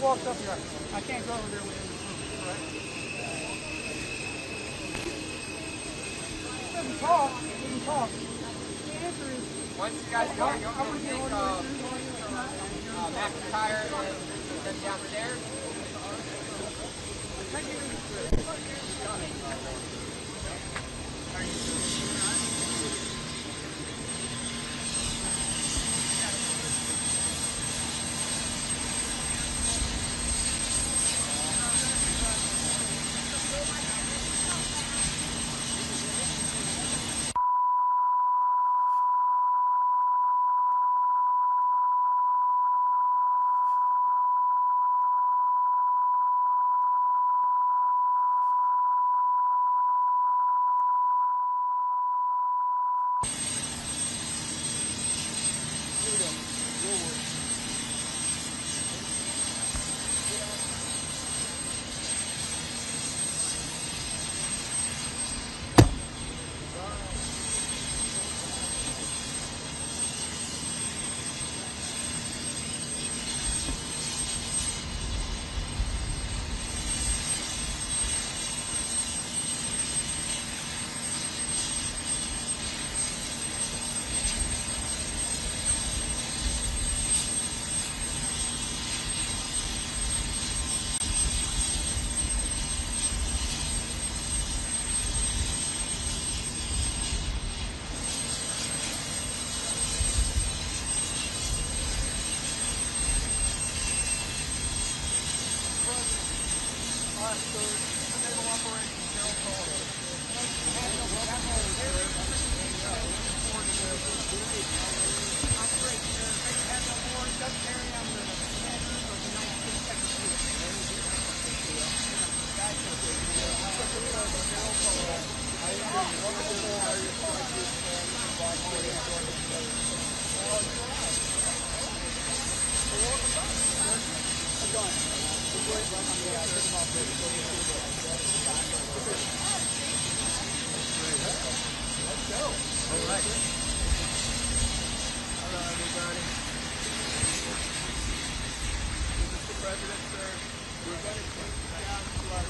walks up here, I can't go over there with him, right? He doesn't talk. The answer is, once you guys go, you're going to take McIntyre and then downstairs. Naval Operations General Colorado. All right. Hello, everybody. Mr. President, sir, we're going to take down to our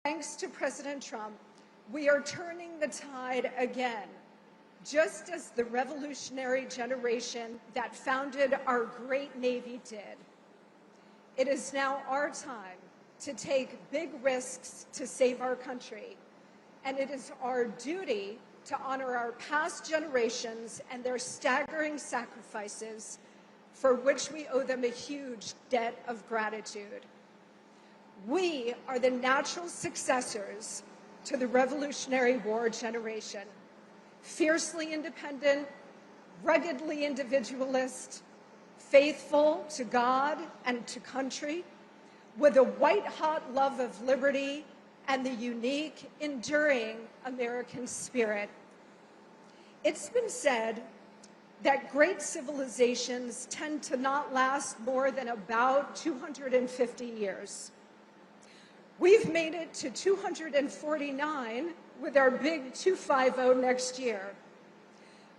Thanks to President Trump, we are turning the tide again, just as the revolutionary generation that founded our great Navy did. It is now our time to take big risks to save our country, and it is our duty to honor our past generations and their staggering sacrifices, for which we owe them a huge debt of gratitude. We are the natural successors to the Revolutionary War generation, fiercely independent, ruggedly individualist, faithful to God and to country, with a white-hot love of liberty and the unique, enduring American spirit. It's been said that great civilizations tend to not last more than about 250 years. We've made it to 249 with our big 250 next year.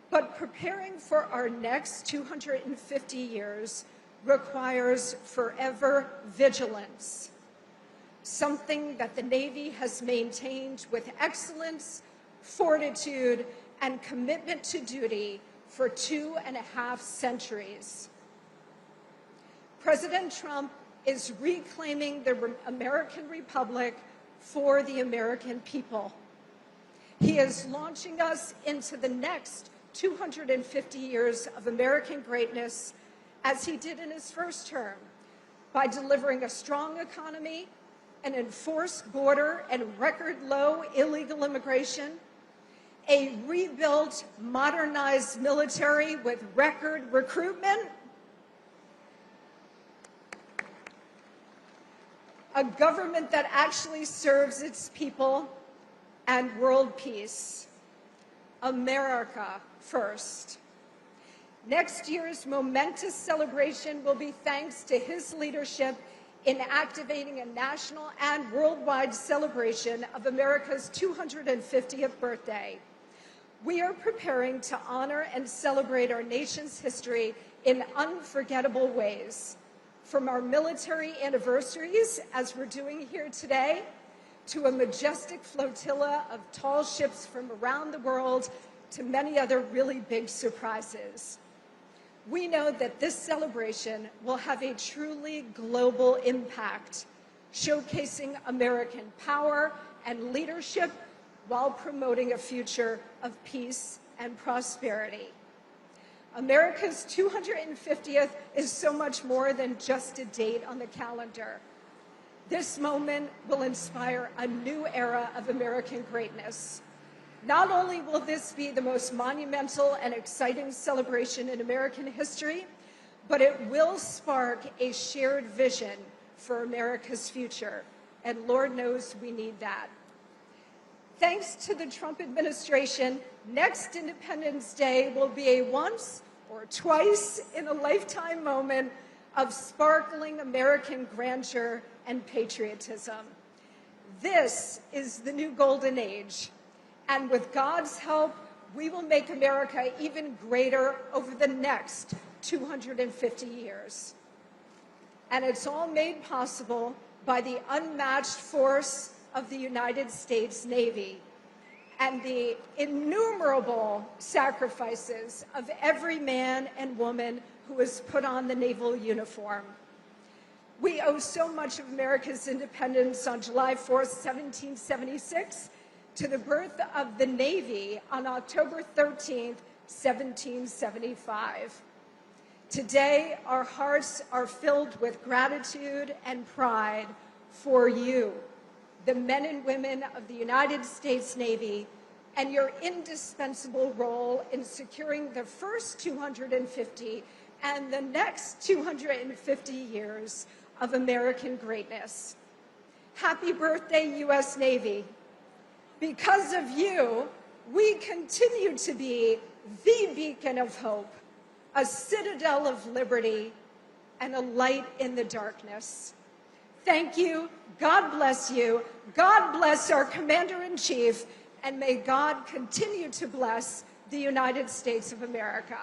But preparing for our next 250 years requires forever vigilance, something that the Navy has maintained with excellence, fortitude, and commitment to duty for 2.5 centuries. President Trump is reclaiming the American Republic for the American people. He is launching us into the next 250 years of American greatness, as he did in his first term, by delivering a strong economy, an enforced border and record-low illegal immigration, a rebuilt, modernized military with record recruitment, a government that actually serves its people, and world peace. America first. Next year's momentous celebration will be thanks to his leadership in activating a national and worldwide celebration of America's 250th birthday. We are preparing to honor and celebrate our nation's history in unforgettable ways, from our military anniversaries, as we're doing here today, to a majestic flotilla of tall ships from around the world, to many other really big surprises. We know that this celebration will have a truly global impact, showcasing American power and leadership while promoting a future of peace and prosperity. America's 250th is so much more than just a date on the calendar. This moment will inspire a new era of American greatness. Not only will this be the most monumental and exciting celebration in American history, but it will spark a shared vision for America's future. And Lord knows we need that. Thanks to the Trump administration, next Independence Day will be a once or twice in a lifetime moment of sparkling American grandeur and patriotism. This is the new golden age, and with God's help, we will make America even greater over the next 250 years. And it's all made possible by the unmatched force of the United States Navy and the innumerable sacrifices of every man and woman who has put on the naval uniform. We owe so much of America's independence on July 4th, 1776, to the birth of the Navy on October 13th, 1775. Today, our hearts are filled with gratitude and pride for you, the men and women of the United States Navy, and your indispensable role in securing the first 250 and the next 250 years of American greatness. Happy birthday, U.S. Navy. Because of you, we continue to be the beacon of hope, a citadel of liberty, and a light in the darkness. Thank you. God bless you. God bless our Commander-in-Chief, and may God continue to bless the United States of America.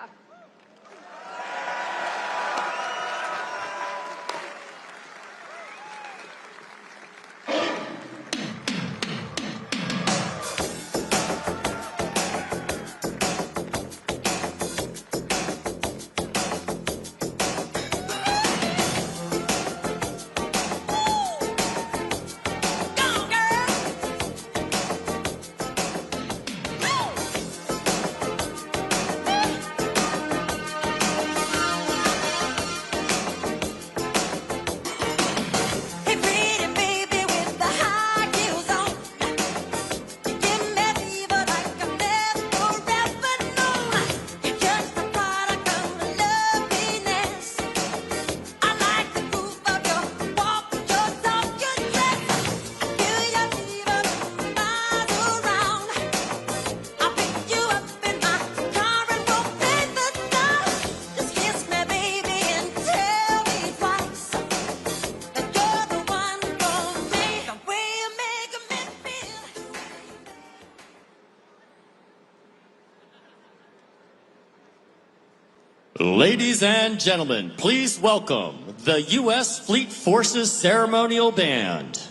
Ladies and gentlemen, please welcome the U.S. Fleet Forces Ceremonial Band.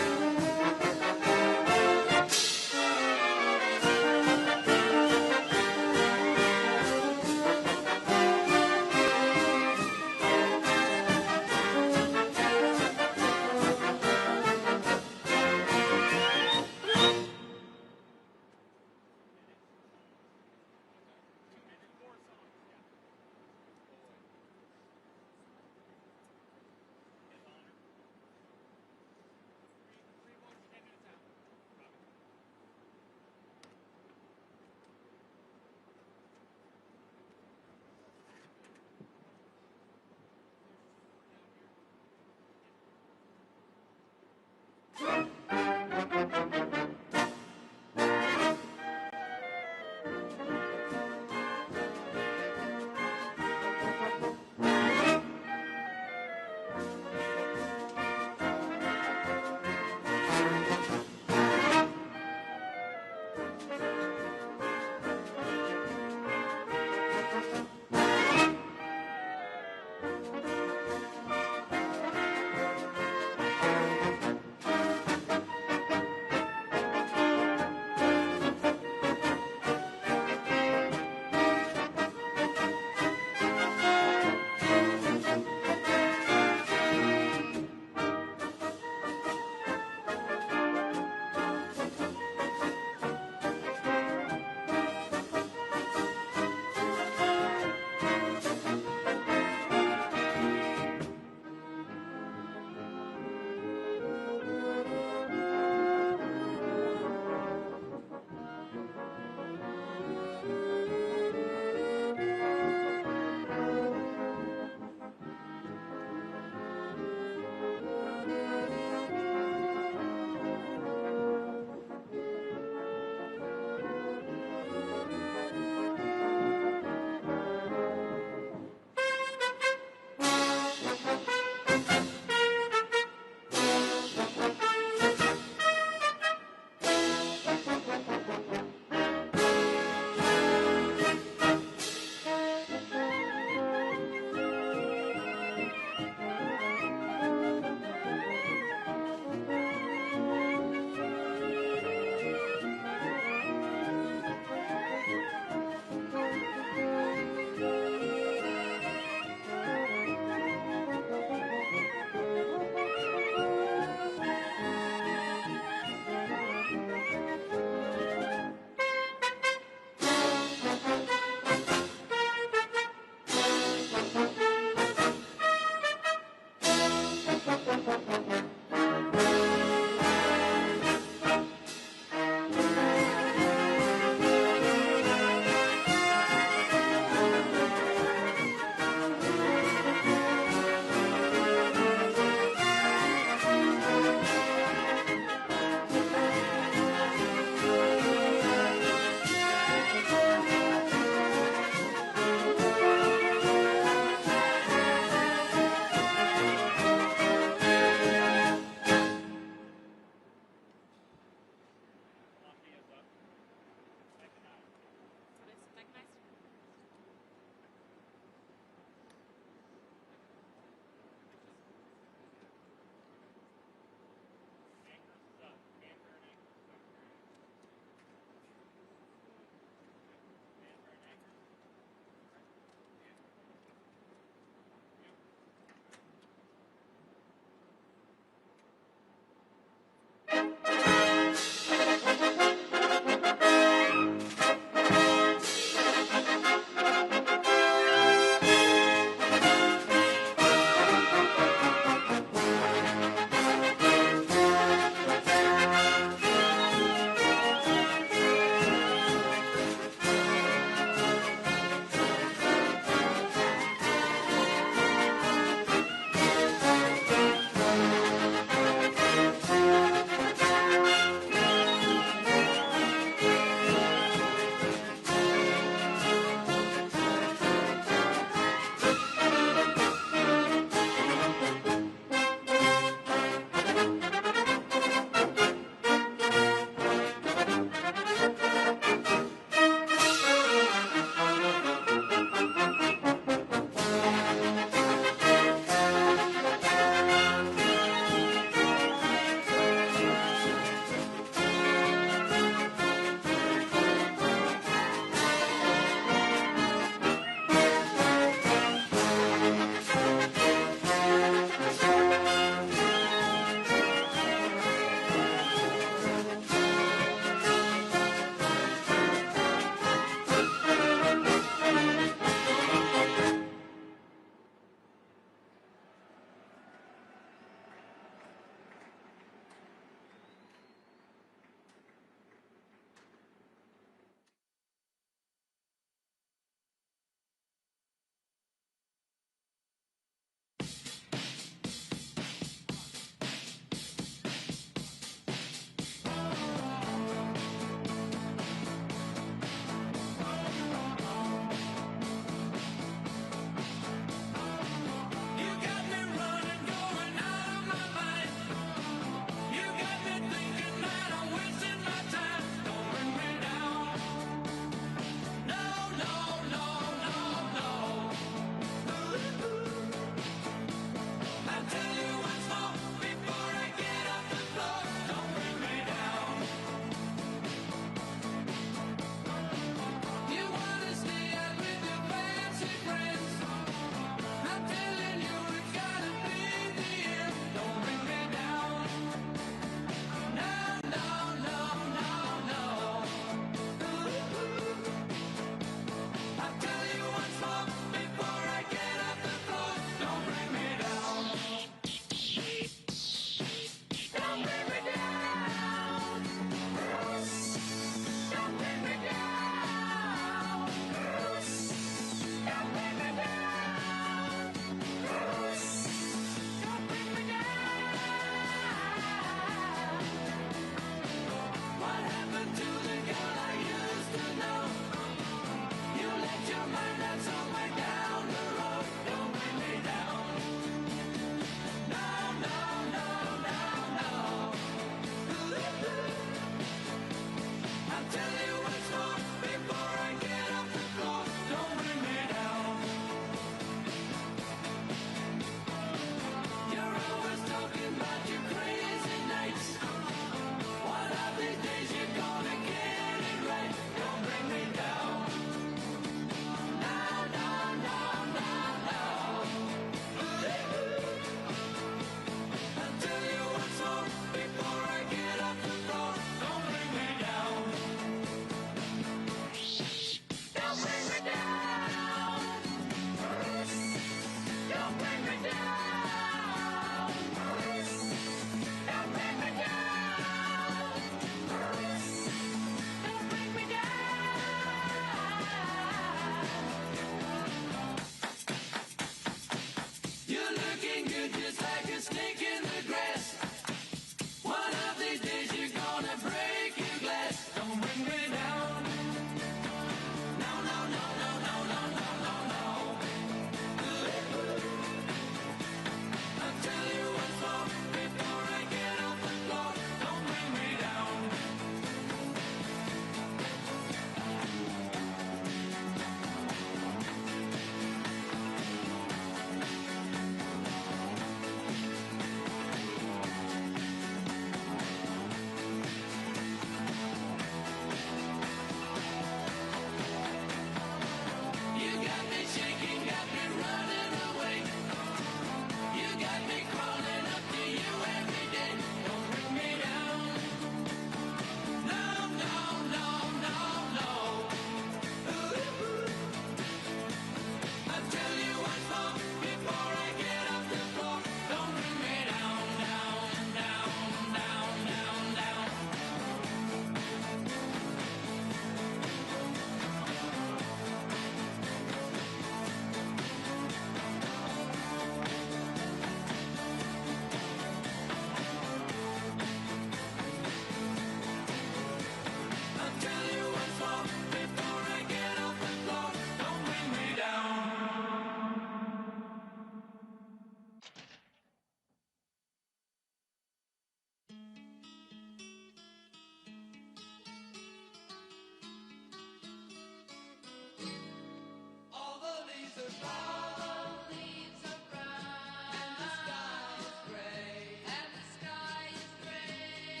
All the leaves are brown, and the sky is gray, and the sky is gray.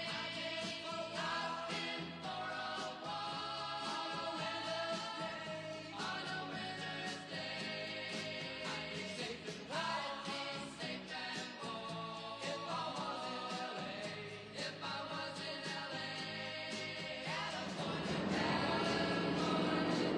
I've been for a walk on a winter's day, on a winter's day. I'd be safe and warm, if I was in LA, if I was in LA. California, California.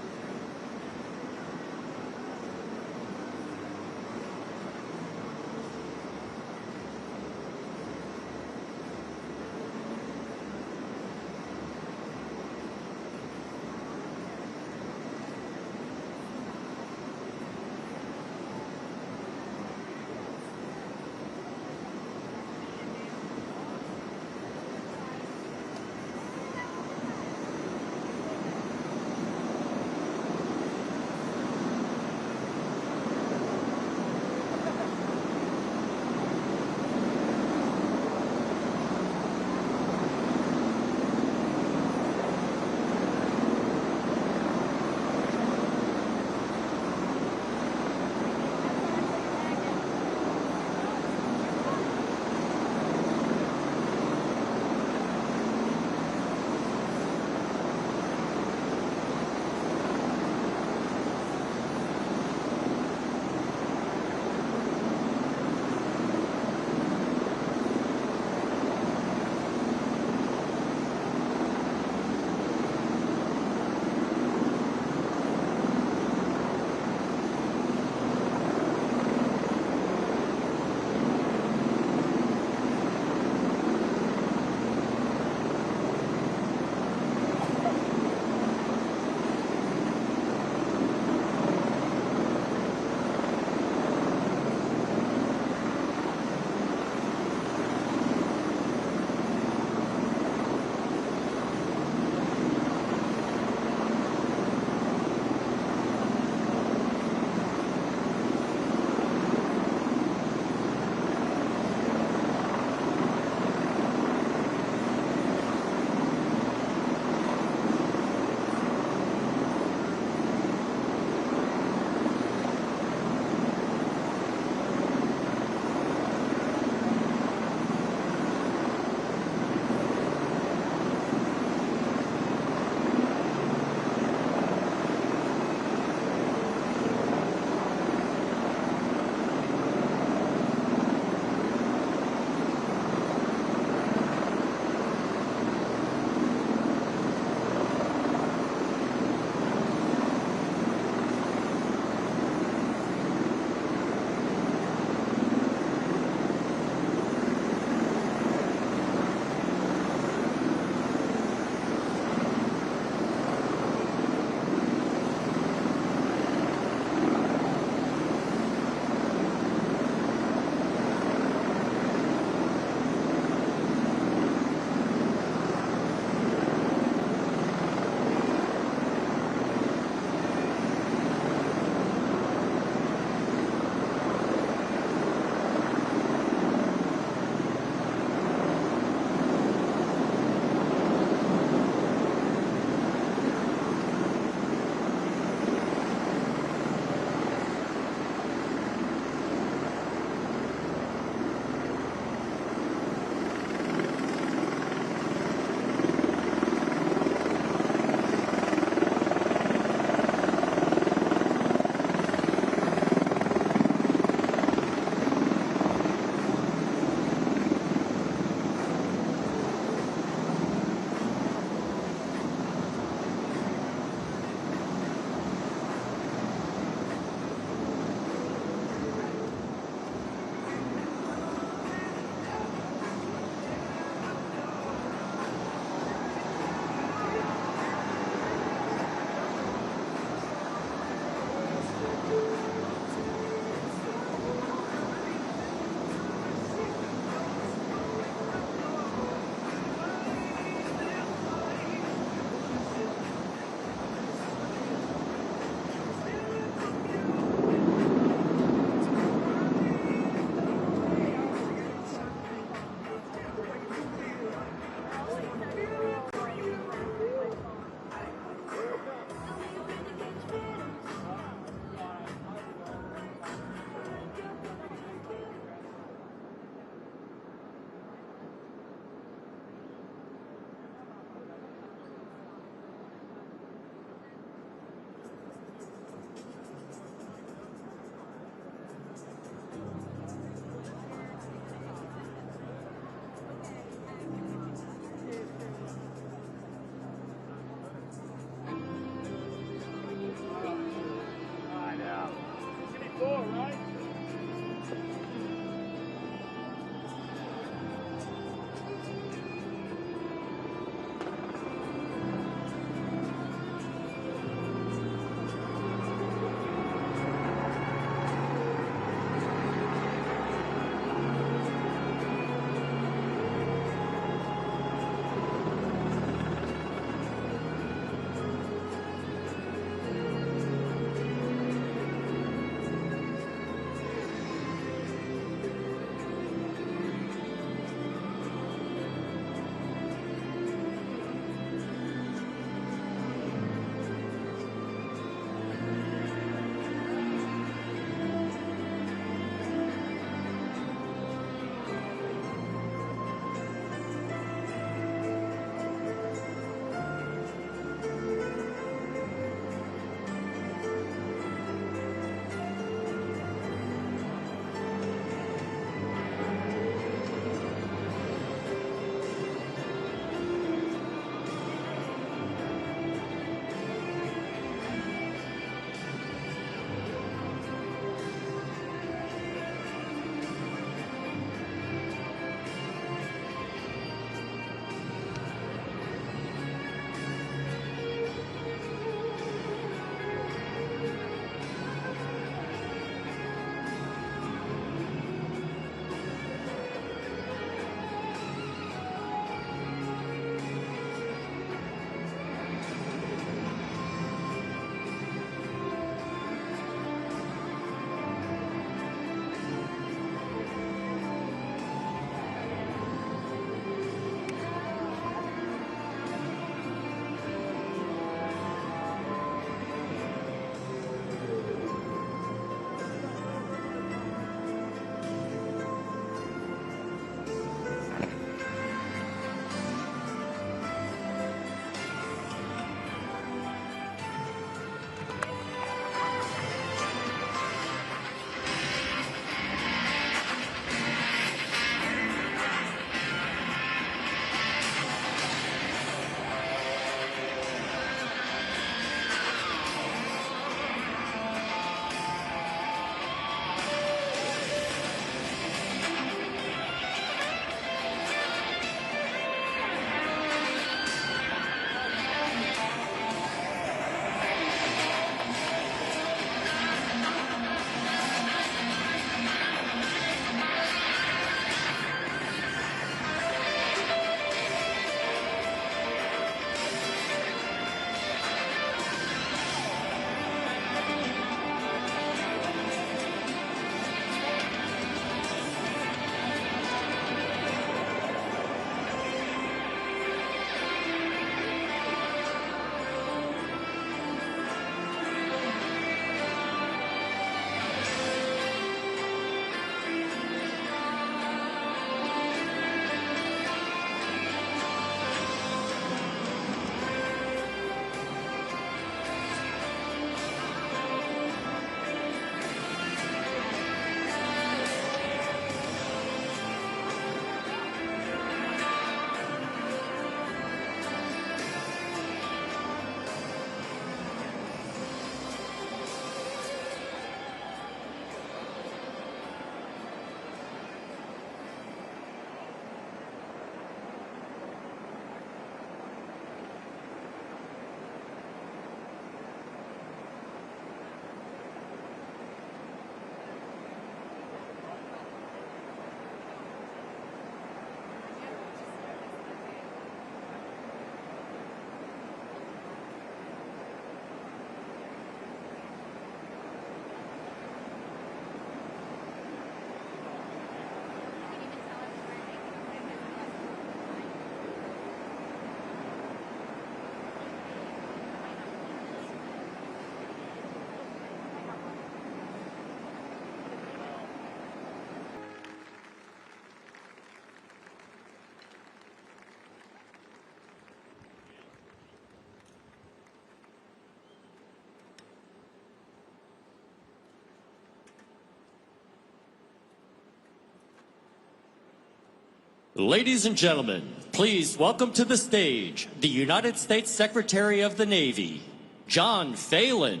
Ladies and gentlemen, please welcome to the stage the United States Secretary of the Navy, John Phelan.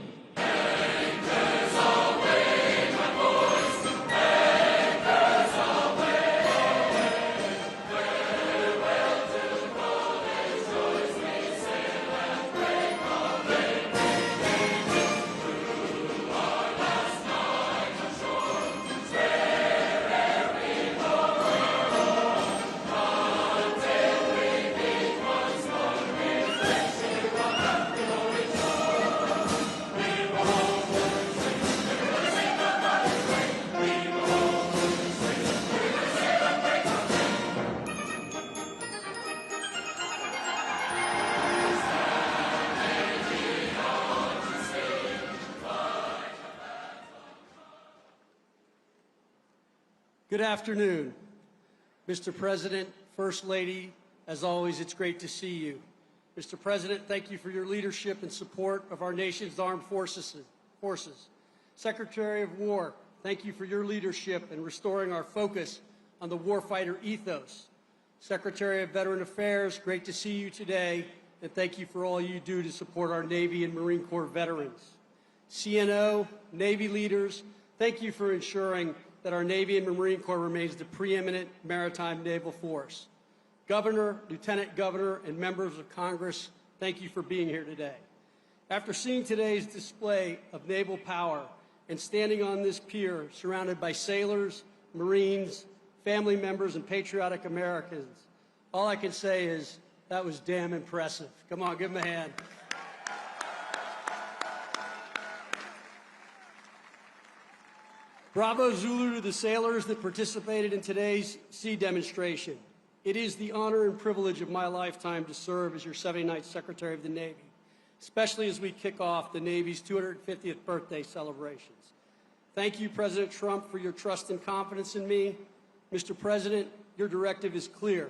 Good afternoon, Mr. President, First Lady. As always, it's great to see you. Mr. President, thank you for your leadership and support of our nation's armed forces. Secretary of War, thank you for your leadership in restoring our focus on the warfighter ethos. Secretary of Veteran Affairs, great to see you today, and thank you for all you do to support our Navy and Marine Corps veterans. CNO, Navy leaders, thank you for ensuring that our Navy and Marine Corps remains the preeminent maritime naval force. Governor, Lieutenant Governor, and members of Congress, thank you for being here today. After seeing today's display of naval power and standing on this pier surrounded by sailors, Marines, family members, and patriotic Americans, all I can say is that was damn impressive. Come on, give them a hand. Bravo Zulu to the sailors that participated in today's sea demonstration. It is the honor and privilege of my lifetime to serve as your 79th Secretary of the Navy, especially as we kick off the Navy's 250th birthday celebrations. Thank you, President Trump, for your trust and confidence in me. Mr. President, your directive is clear: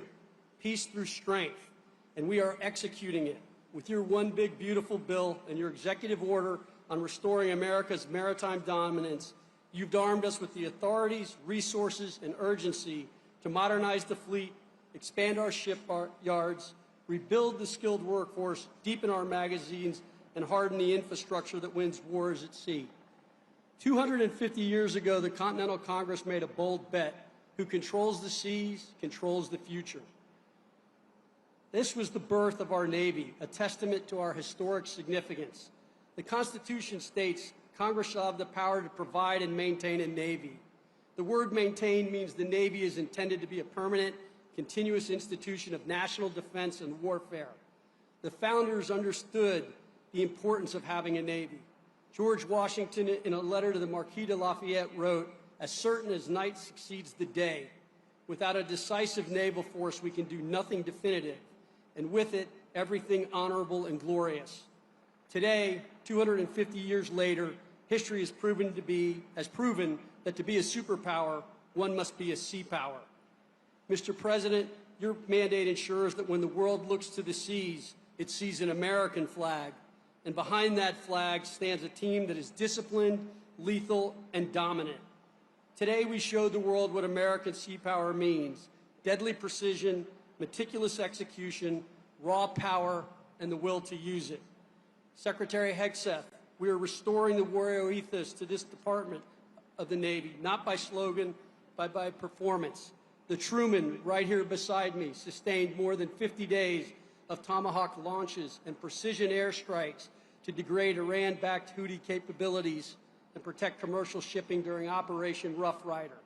peace through strength, and we are executing it with your one big beautiful bill and your executive order on restoring America's maritime dominance. You've armed us with the authorities, resources, and urgency to modernize the fleet, expand our shipyards, rebuild the skilled workforce, deepen our magazines, and harden the infrastructure that wins wars at sea. 250 years ago, the Continental Congress made a bold bet: who controls the seas controls the future. This was the birth of our Navy, a testament to our historic significance. The Constitution states Congress shall have the power to provide and maintain a Navy. The word maintain means the Navy is intended to be a permanent, continuous institution of national defense and warfare. The founders understood the importance of having a Navy. George Washington, in a letter to the Marquis de Lafayette, wrote, "As certain as night succeeds the day, without a decisive naval force we can do nothing definitive, and with it, everything honorable and glorious." Today, 250 years later, history has proven that to be a superpower, one must be a sea power. Mr. President, your mandate ensures that when the world looks to the seas, it sees an American flag, and behind that flag stands a team that is disciplined, lethal, and dominant. Today, we showed the world what American sea power means: deadly precision, meticulous execution, raw power, and the will to use it. Secretary Hegseth, we are restoring the warrior ethos to this department of the Navy, not by slogan, but by performance. The Truman, right here beside me, sustained more than 50 days of Tomahawk launches and precision airstrikes to degrade Iran-backed Houthi capabilities and protect commercial shipping during Operation Rough Rider.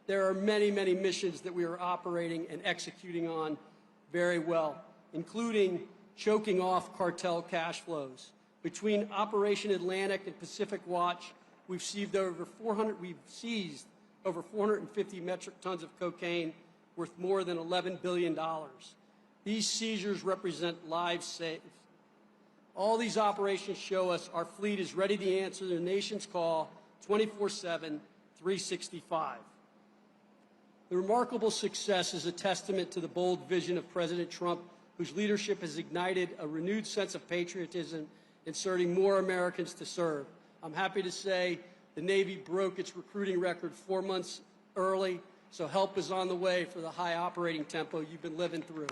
There are many, many missions that we are operating and executing on very well, including choking off cartel cash flows. Between Operation Atlantic and Pacific Watch, we've seized over 450 metric tons of cocaine worth more than $11 billion. These seizures represent lives saved. All these operations show us our fleet is ready to answer the nation's call 24/7, 365. The remarkable success is a testament to the bold vision of President Trump, whose leadership has ignited a renewed sense of patriotism, inserting more Americans to serve. I'm happy to say the Navy broke its recruiting record 4 months early, so help is on the way for the high operating tempo you've been living through.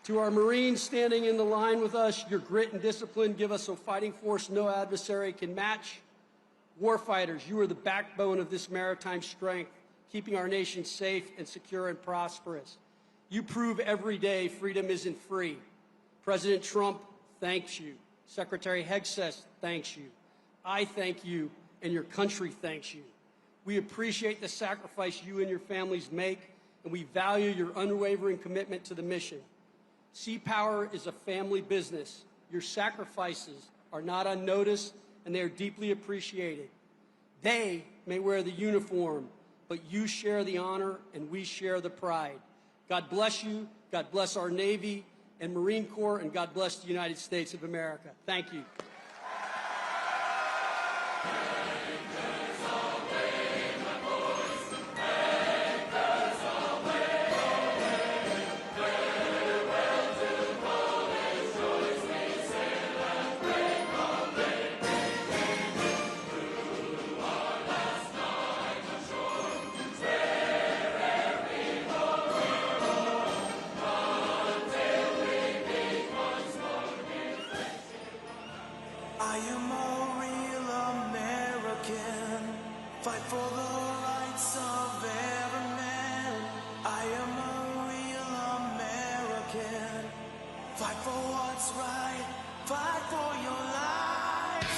To our Marines standing in the line with us, your grit and discipline give us a fighting force no adversary can match. Warfighters, you are the backbone of this maritime strength, keeping our nation safe and secure and prosperous. You prove every day freedom isn't free. President Trump thanks you. Secretary Hegseth thanks you. I thank you, and your country thanks you. We appreciate the sacrifice you and your families make, and we value your unwavering commitment to the mission. Sea Power is a family business. Your sacrifices are not unnoticed, and they are deeply appreciated. They may wear the uniform, but you share the honor, and we share the pride. God bless you, God bless our Navy and Marine Corps, and God bless the United States of America. Thank you. I am a real American, fight for the rights of every man. I am a real American, fight for what's right, fight for your life.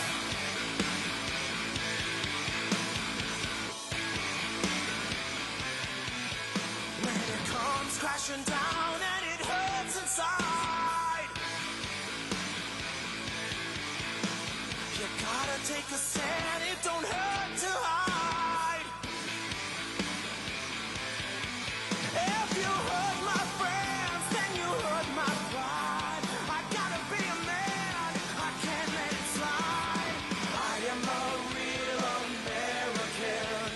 When it comes crashing down and it hurts inside, you gotta take a stand, it don't hurt to hide. If you hurt my friends, then you hurt my pride. I gotta be a man, I can't let it slide. I am a real American,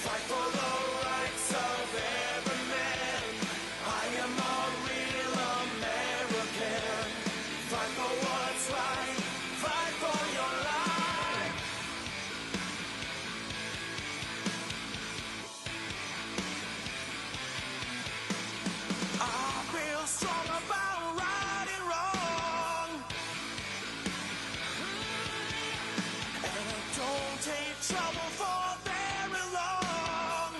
fight for the rights of every man. I am a real American, fight for what's right, fight for your life. I feel strong about right and wrong, and I don't take trouble for very long.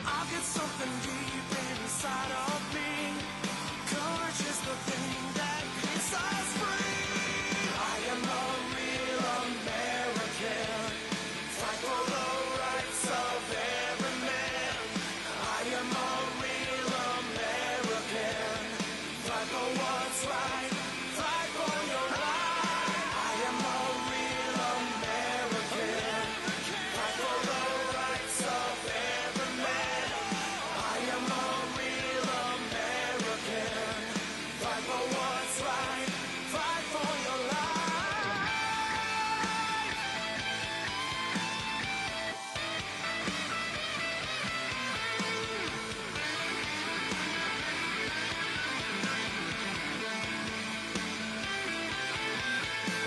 I'll get something deep inside of me. Courage is the thing that keeps us free. I am a real American, fight for the rights of every man. I am a real American, fight for what's right, fight for your life. I am a real American, fight for the rights of every man. I am a real American, fight for what's right, fight for your life.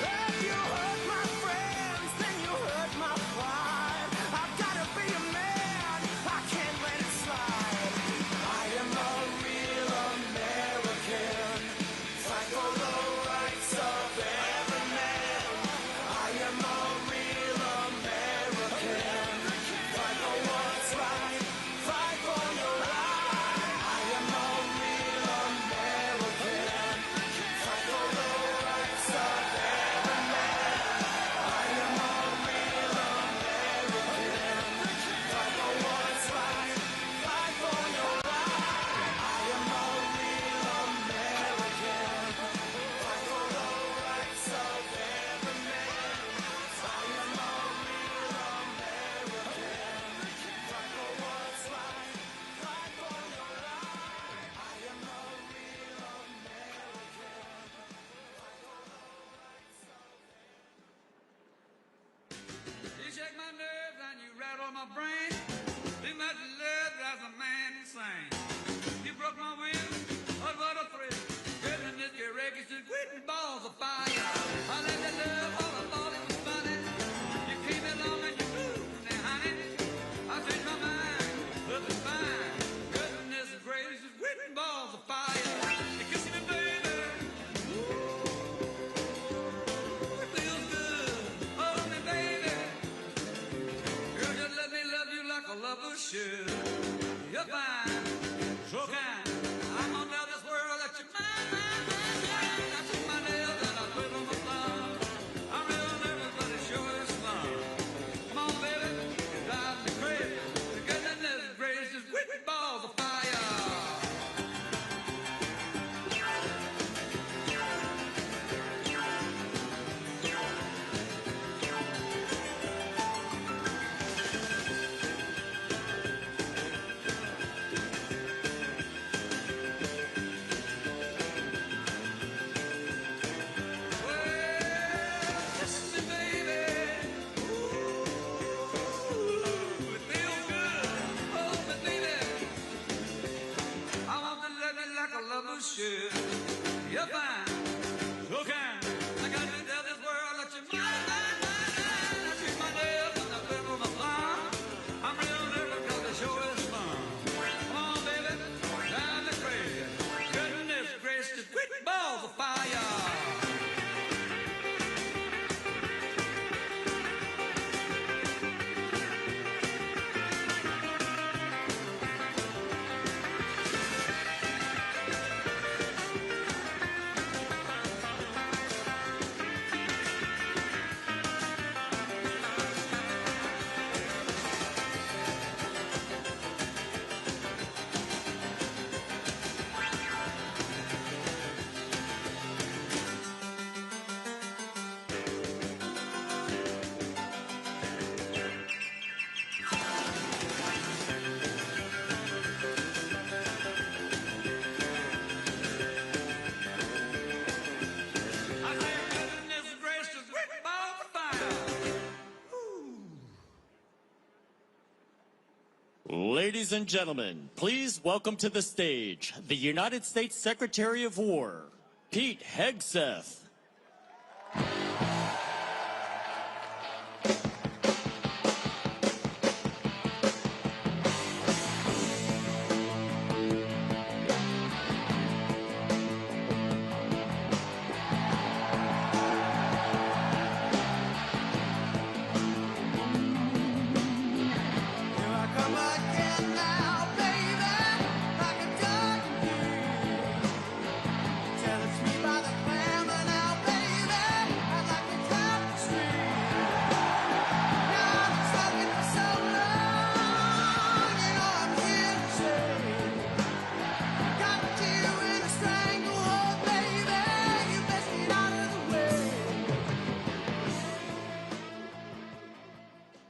If you hurt my friends, then you hurt my pride. I've gotta be a man, I can't let it slide. I am a real American, fight for the rights of every man. I am a real American, fight for what's right, fight for your life. I am a real American, fight for the rights of every man. I am a real American, fight for what's right, fight for your life. I am a real American, fight for the rights of every man. I am a real American, fight for what's right, fight for your life. I am a real You shake my nerves and you rattle my brain. Too much love drives a man insane. You broke my will, oh what a thrill. Girl, in this wreckage, just quitting balls of fire. I let that You're fine, so kind. I'm gonna tell this world that you're mine, mine, mine, mine. I see my nails and I put on my thumb. I'm real nervous, but it sure is fun. Come on, baby, you drive me crazy. The goodness gracious, with balls of fire. You're fine, so kind. I got to tell this world that you're mine, mine, mine, mine. I treat my nails and I flip on my thumb. I'm real nervous 'cause the show is fun. Come on, baby, drive me crazy. Goodness gracious, quick balls of fire. Ladies and gentlemen, please welcome to the stage the United States Secretary of War, Pete Hegseth.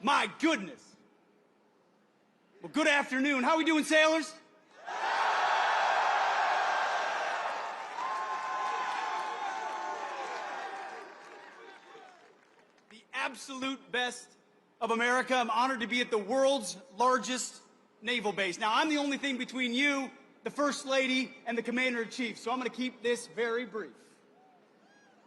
My goodness. Well, good afternoon. How we doing, sailors? The absolute best of America. I'm honored to be at the world's largest naval base. Now, I'm the only thing between you, the First Lady, and the Commander-in-Chief, so I'm going to keep this very brief.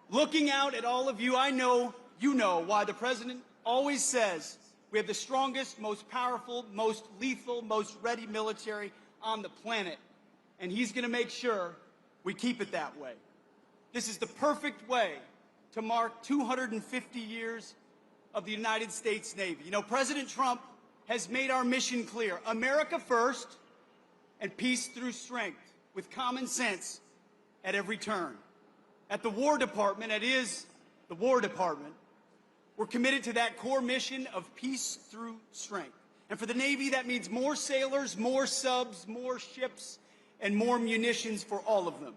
Looking out at all of you, I know you know why the President always says we have the strongest, most powerful, most lethal, most ready military on the planet. And he's going to make sure we keep it that way. This is the perfect way to mark 250 years of the United States Navy. You know, President Trump has made our mission clear. America first and peace through strength, with common sense at every turn. At the War Department, it is the War Department, we're committed to that core mission of peace through strength. And for the Navy, that means more sailors, more subs, more ships, and more munitions for all of them.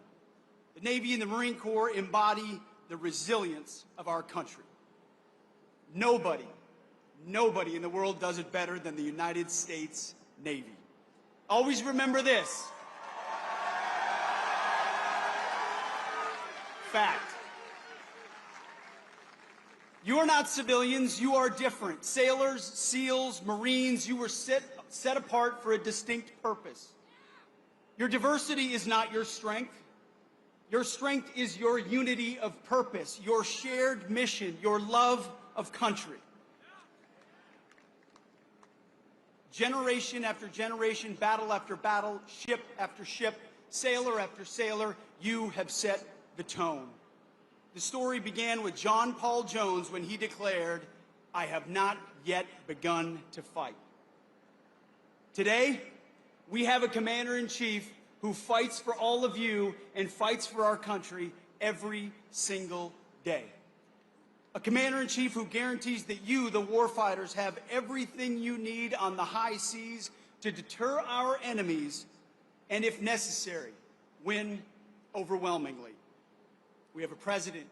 The Navy and the Marine Corps embody the resilience of our country. Nobody in the world does it better than the United States Navy. Always remember this. Fact. You are not civilians, you are different. Sailors, SEALs, Marines, you were set apart for a distinct purpose. Your diversity is not your strength. Your strength is your unity of purpose, your shared mission, your love of country. Generation after generation, battle after battle, ship after ship, sailor after sailor, you have set the tone. The story began with John Paul Jones when he declared, "I have not yet begun to fight." Today, we have a commander-in-chief who fights for all of you and fights for our country every single day. A commander-in-chief who guarantees that you, the warfighters, have everything you need on the high seas to deter our enemies and, if necessary, win overwhelmingly. We have a president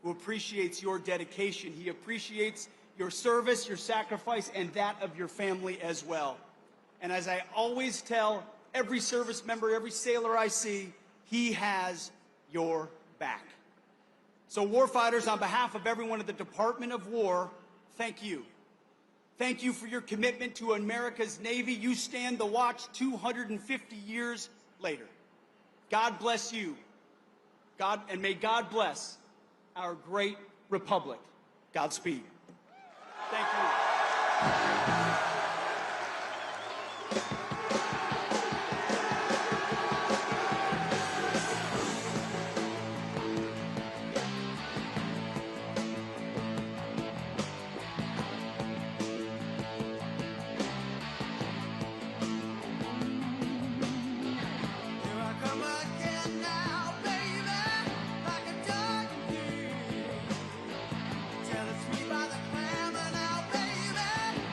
who appreciates your dedication. He appreciates your service, your sacrifice, and that of your family as well. And as I always tell every service member, every sailor I see, he has your back. So warfighters, on behalf of everyone at the Department of War, thank you. Thank you for your commitment to America's Navy. You stand the watch 250 years later. God bless you. God, and may God bless our great republic. Godspeed. Thank you. Here I come again now, baby, like a dog indeed. Tell it sweet by the clamor now, baby,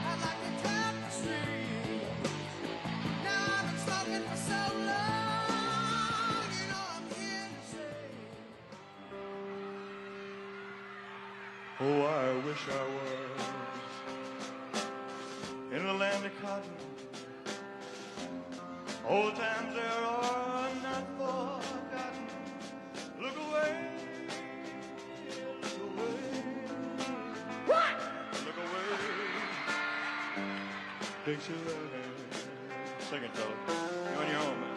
I'd like to tap the street. Now I've been smoking for so long, you know I'm here to say. Oh, I wish I was in the land of cotton. Old times there are not forgotten. Look away, look away. What? Look away, Dixieland. Sing it, fella. You on your own, man.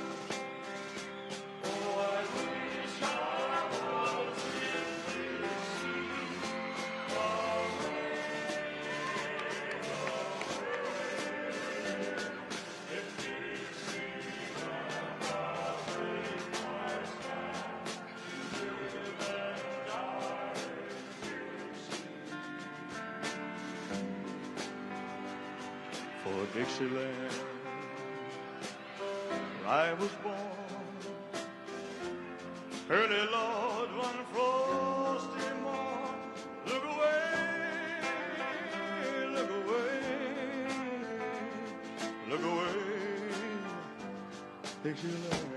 Oh, I wish I was in for Dixieland, I was born early, Lord, one frosty morn. Look away, look away, look away, Dixieland.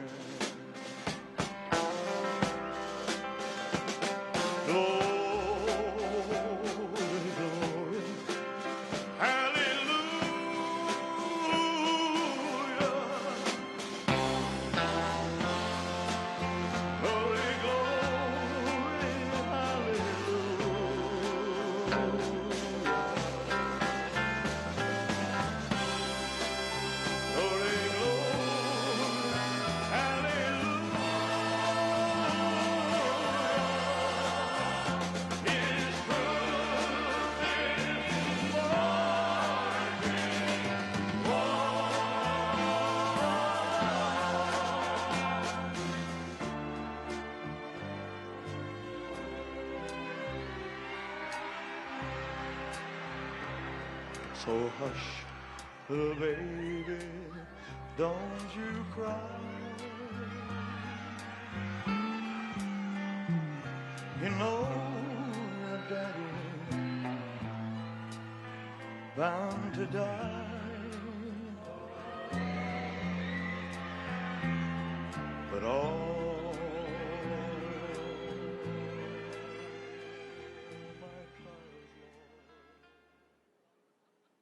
So hush, little baby, don't you cry. You know your daddy bound to die. But all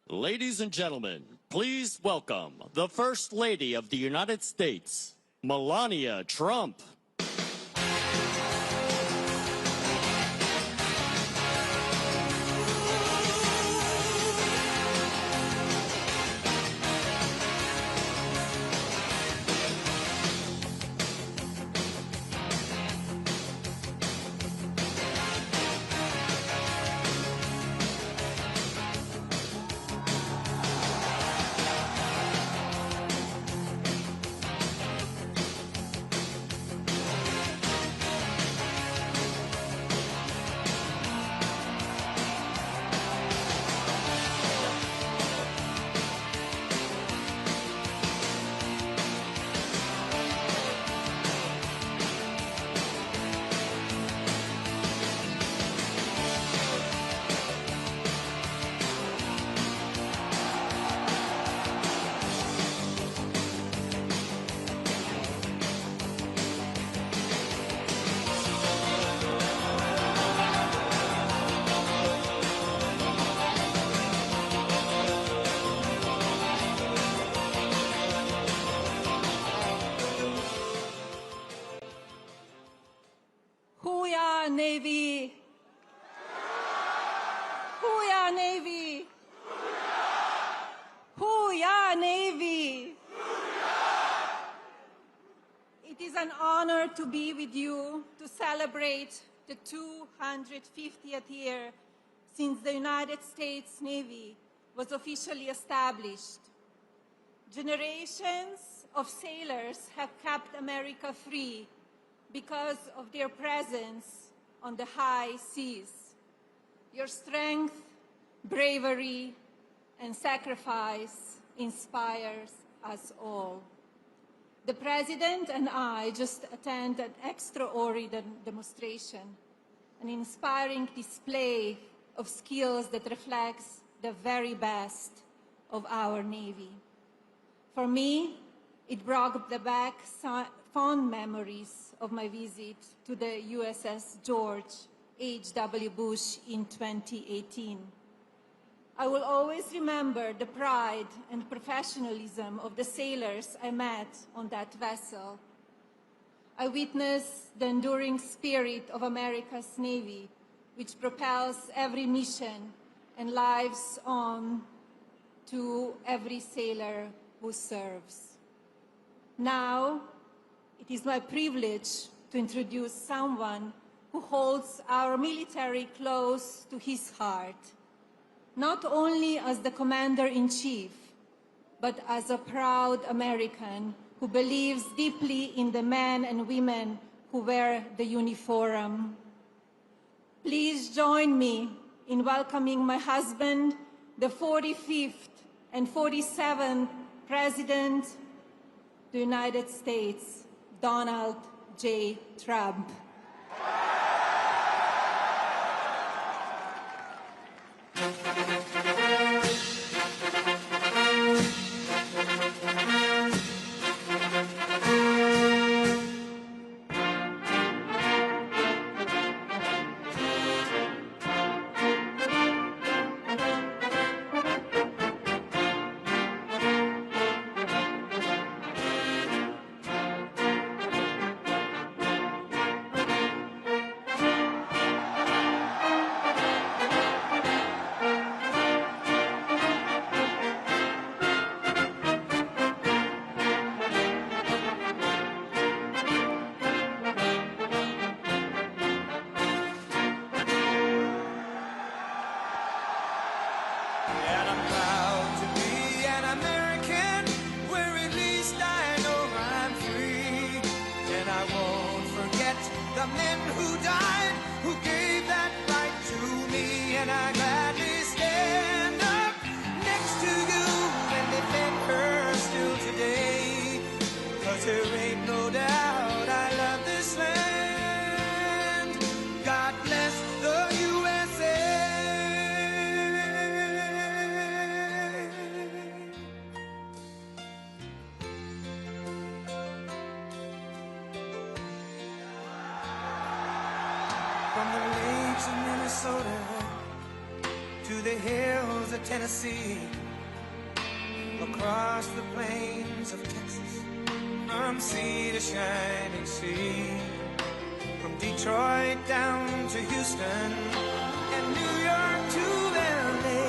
Ladies and gentlemen, please welcome the First Lady of the United States, Melania Trump. an honor to be with you to celebrate the 250th year since the United States Navy was officially established. Generations of sailors have kept America free because of their presence on the high seas. Your strength, bravery, and sacrifice inspires us all. The President and I just attended an extraordinary demonstration, an inspiring display of skills that reflects the very best of our Navy. For me, it brought back fond memories of my visit to the USS George H.W. Bush in 2018. I will always remember the pride and professionalism of the sailors I met on that vessel. I witnessed the enduring spirit of America's Navy, which propels every mission and lives on to every sailor who serves. Now, it is my privilege to introduce someone who holds our military close to his heart, not only as the Commander-in-Chief, but as a proud American who believes deeply in the men and women who wear the uniform. Please join me in welcoming my husband, the 45th and 47th President of the United States, Donald J. Trump. And I'm proud to be an American, where at least I know I'm free. And I won't forget the men who died, who gave that right to me. And I gladly stand up next to you and defend her still today. 'Cause there ain't no doubt I love this land. God bless the USA. From the lakes of Minnesota to the hills of Tennessee, across the plains of Texas, from sea to shining sea, from Detroit down to Houston and New York to LA,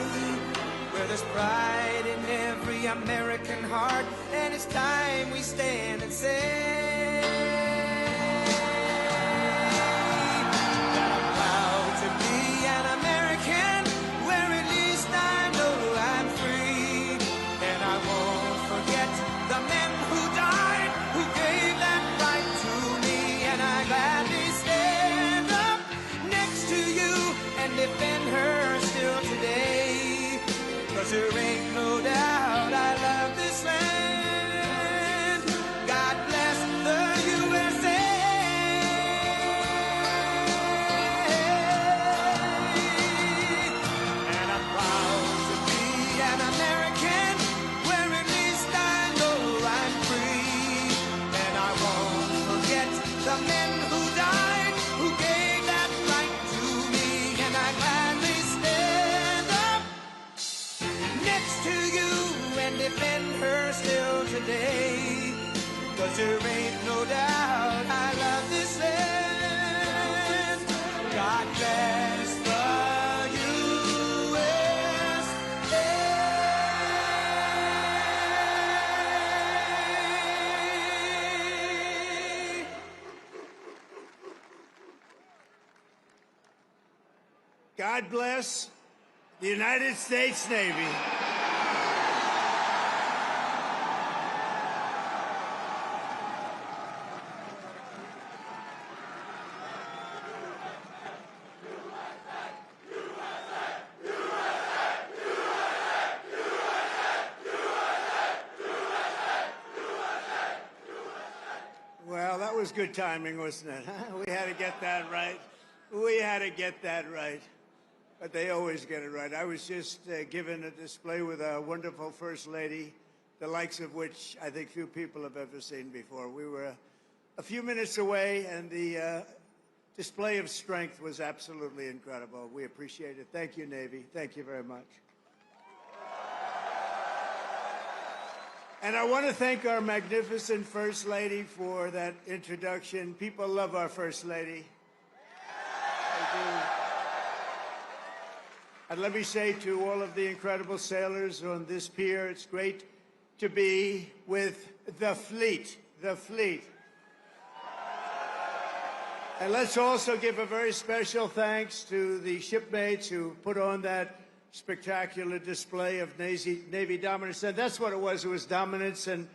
where there's pride in every American heart, and it's time we stand and say that I'm proud to be an American, where at least I know I'm free. And I won't forget the men who died, who gave that right to me. And I gladly stand up next to you and defend her still today. 'Cause there ain't no doubt I love this land. God bless God bless the United States Navy. Well, that was good timing, wasn't it? We had to get that right. We had to get that right. But they always get it right. I was just given a display with a wonderful First Lady, the likes of which I think few people have ever seen before. We were a few minutes away, and the display of strength was absolutely incredible. We appreciate it. Thank you, Navy. Thank you very much. And I want to thank our magnificent First Lady for that introduction. People love our First Lady. They do. And let me say to all of the incredible sailors on this pier, it's great to be with the fleet, the fleet. And let's also give a very special thanks to the shipmates who put on that spectacular display of Navy dominance. And that's what it was dominance. And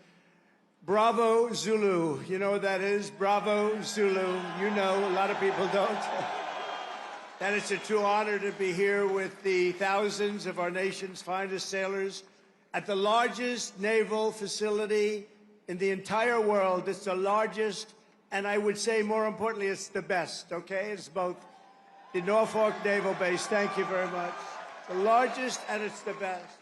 Bravo Zulu. You know what that is? Bravo Zulu. You know, a lot of people don't. That it's a true honor to be here with the thousands of our nation's finest sailors at the largest naval facility in the entire world. It's the largest, and I would say more importantly, it's the best, okay? It's both the Norfolk Naval Base. Thank you very much. The largest, and it's the best.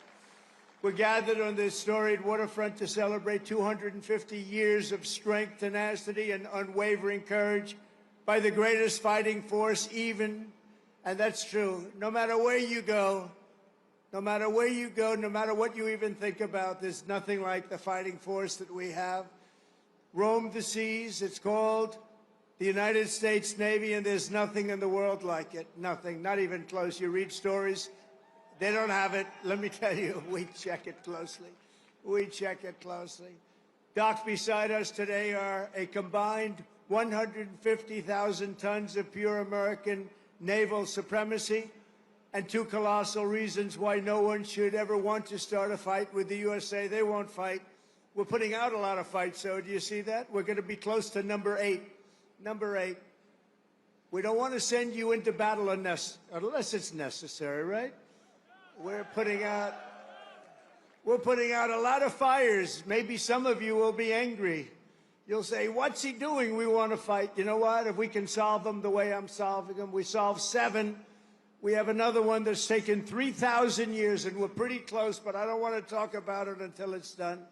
We're gathered on this storied waterfront to celebrate 250 years of strength, tenacity, and unwavering courage by the greatest fighting force even, and that's true, no matter where you go, no matter where you go, no matter what you even think about, there's nothing like the fighting force that we have. Roam the seas, it's called the United States Navy, and there's nothing in the world like it. Nothing, not even close. You read stories, they don't have it. Let me tell you, we check it closely. We check it closely. Docked beside us today are a combined 150,000 tons of pure American naval supremacy, and two colossal reasons why no one should ever want to start a fight with the USA. They won't fight. We're putting out a lot of fights, so do you see that? We're going to be close to number 8. Number 8. We don't want to send you into battle unless it's necessary, right? We're putting out a lot of fires. Maybe some of you will be angry. You'll say, what's he doing? We want to fight. You know what? If we can solve them the way I'm solving them, we solve 7. We have another one that's taken 3,000 years, and we're pretty close, but I don't want to talk about it until it's done.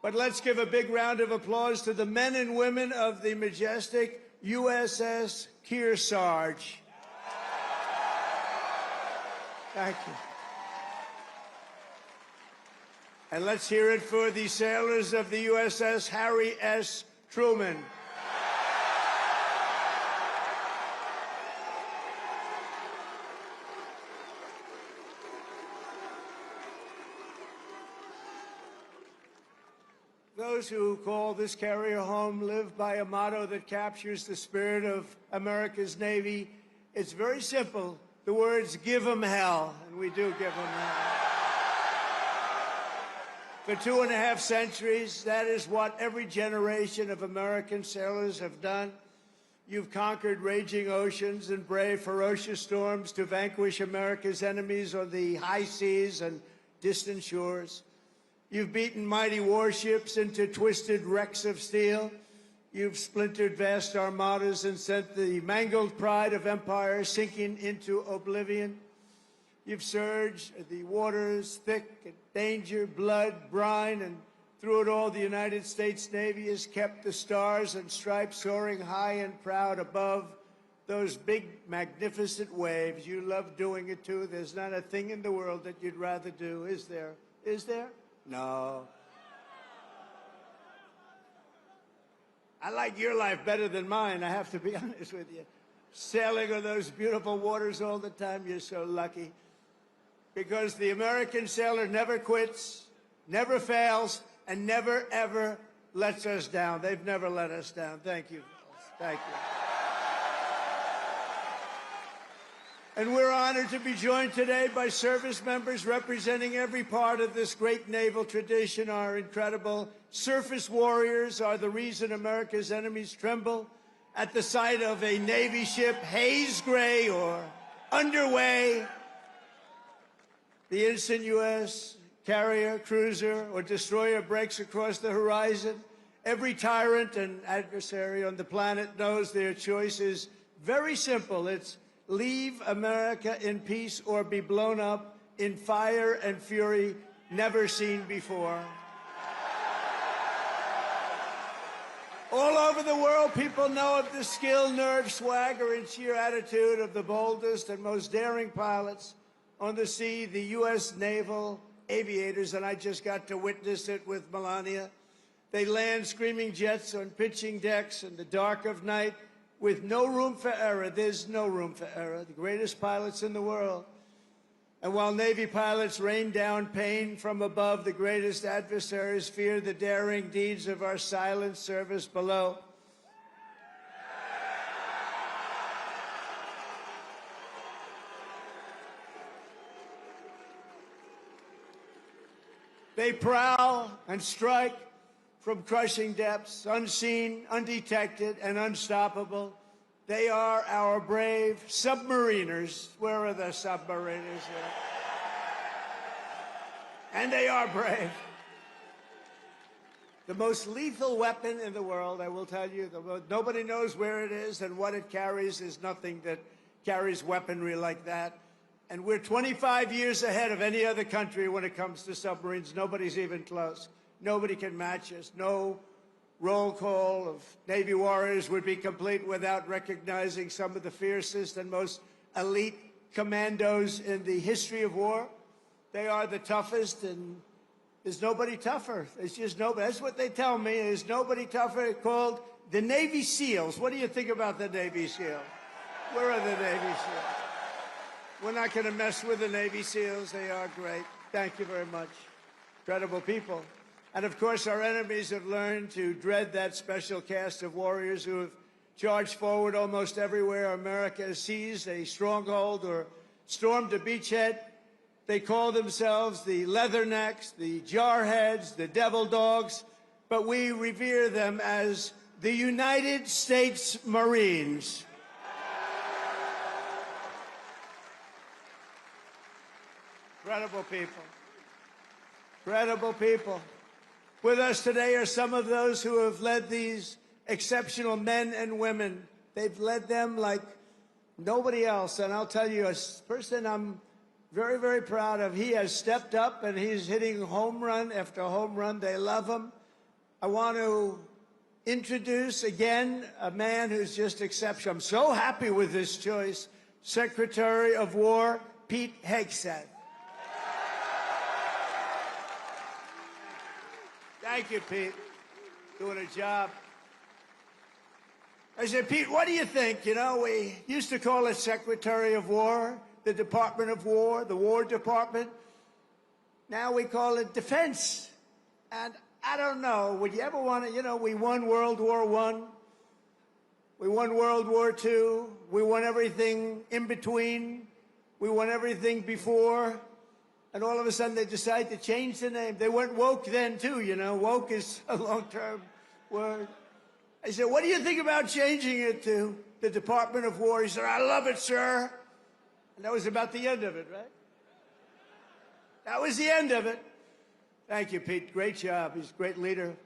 But let's give a big round of applause to the men and women of the majestic USS Kearsarge. Thank you. And let's hear it for the sailors of the USS Harry S. Truman. Those who call this carrier home live by a motto that captures the spirit of America's Navy. It's very simple. The words, give 'em hell, and we do give 'em hell. For 2.5 centuries, that is what every generation of American sailors have done. You've conquered raging oceans and braved ferocious storms to vanquish America's enemies on the high seas and distant shores. You've beaten mighty warships into twisted wrecks of steel. You've splintered vast armadas and sent the mangled pride of empire sinking into oblivion. You've surged the waters thick in danger, blood, brine, and through it all, the United States Navy has kept the stars and stripes soaring high and proud above those big, magnificent waves. You love doing it, too. There's not a thing in the world that you'd rather do, is there? Is there? No. I like your life better than mine, I have to be honest with you. Sailing on those beautiful waters all the time, you're so lucky. Because the American sailor never quits, never fails, and never, ever lets us down. They've never let us down. Thank you. Thank you. And we're honored to be joined today by service members representing every part of this great naval tradition. Our incredible surface warriors are the reason America's enemies tremble at the sight of a Navy ship haze gray or underway. The instant U.S. carrier, cruiser, or destroyer breaks across the horizon, every tyrant and adversary on the planet knows their choice is very simple. It's leave America in peace or be blown up in fire and fury never seen before. All over the world, people know of the skill, nerve, swagger, and sheer attitude of the boldest and most daring pilots on the sea, the U.S. naval aviators, and I just got to witness it with Melania. They land screaming jets on pitching decks in the dark of night with no room for error. There's no room for error. The greatest pilots in the world. And while Navy pilots rain down pain from above, the greatest adversaries fear the daring deeds of our silent service below. They prowl and strike from crushing depths, unseen, undetected, and unstoppable. They are our brave submariners. Where are the submariners? And they are brave. The most lethal weapon in the world, I will tell you, nobody knows where it is, and what it carries is nothing that carries weaponry like that. And we're 25 years ahead of any other country when it comes to submarines. Nobody's even close. Nobody can match us. No roll call of Navy warriors would be complete without recognizing some of the fiercest and most elite commandos in the history of war. They are the toughest, and there's nobody tougher. There's just nobody. That's what they tell me. There's nobody tougher. Called the Navy SEALs. What do you think about the Navy SEALs? Where are the Navy SEALs? We're not going to mess with the Navy SEALs. They are great. Thank you very much. Incredible people. And, of course, our enemies have learned to dread that special cast of warriors who have charged forward almost everywhere America has seized a stronghold or stormed a beachhead. They call themselves the Leathernecks, the Jarheads, the Devil Dogs, but we revere them as the United States Marines. Incredible people. Incredible people. With us today are some of those who have led these exceptional men and women. They've led them like nobody else. And I'll tell you, a person I'm very, very proud of. He has stepped up, and he's hitting home run after home run. They love him. I want to introduce again a man who's just exceptional. I'm so happy with this choice. Secretary of War Pete Hegseth. Thank you, Pete. Doing a job. I said, Pete, what do you think? You know, we used to call it Secretary of War, the Department of War, the War Department. Now we call it Defense. And I don't know, would you ever want to, you know, we won World War I. We won World War II. We won everything in between. We won everything before. And all of a sudden they decide to change the name. They weren't woke then, too, you know. Woke is a long-term word. I said, what do you think about changing it to the Department of War? He said, I love it, sir. And that was about the end of it, right? That was the end of it. Thank you, Pete. Great job. He's a great leader.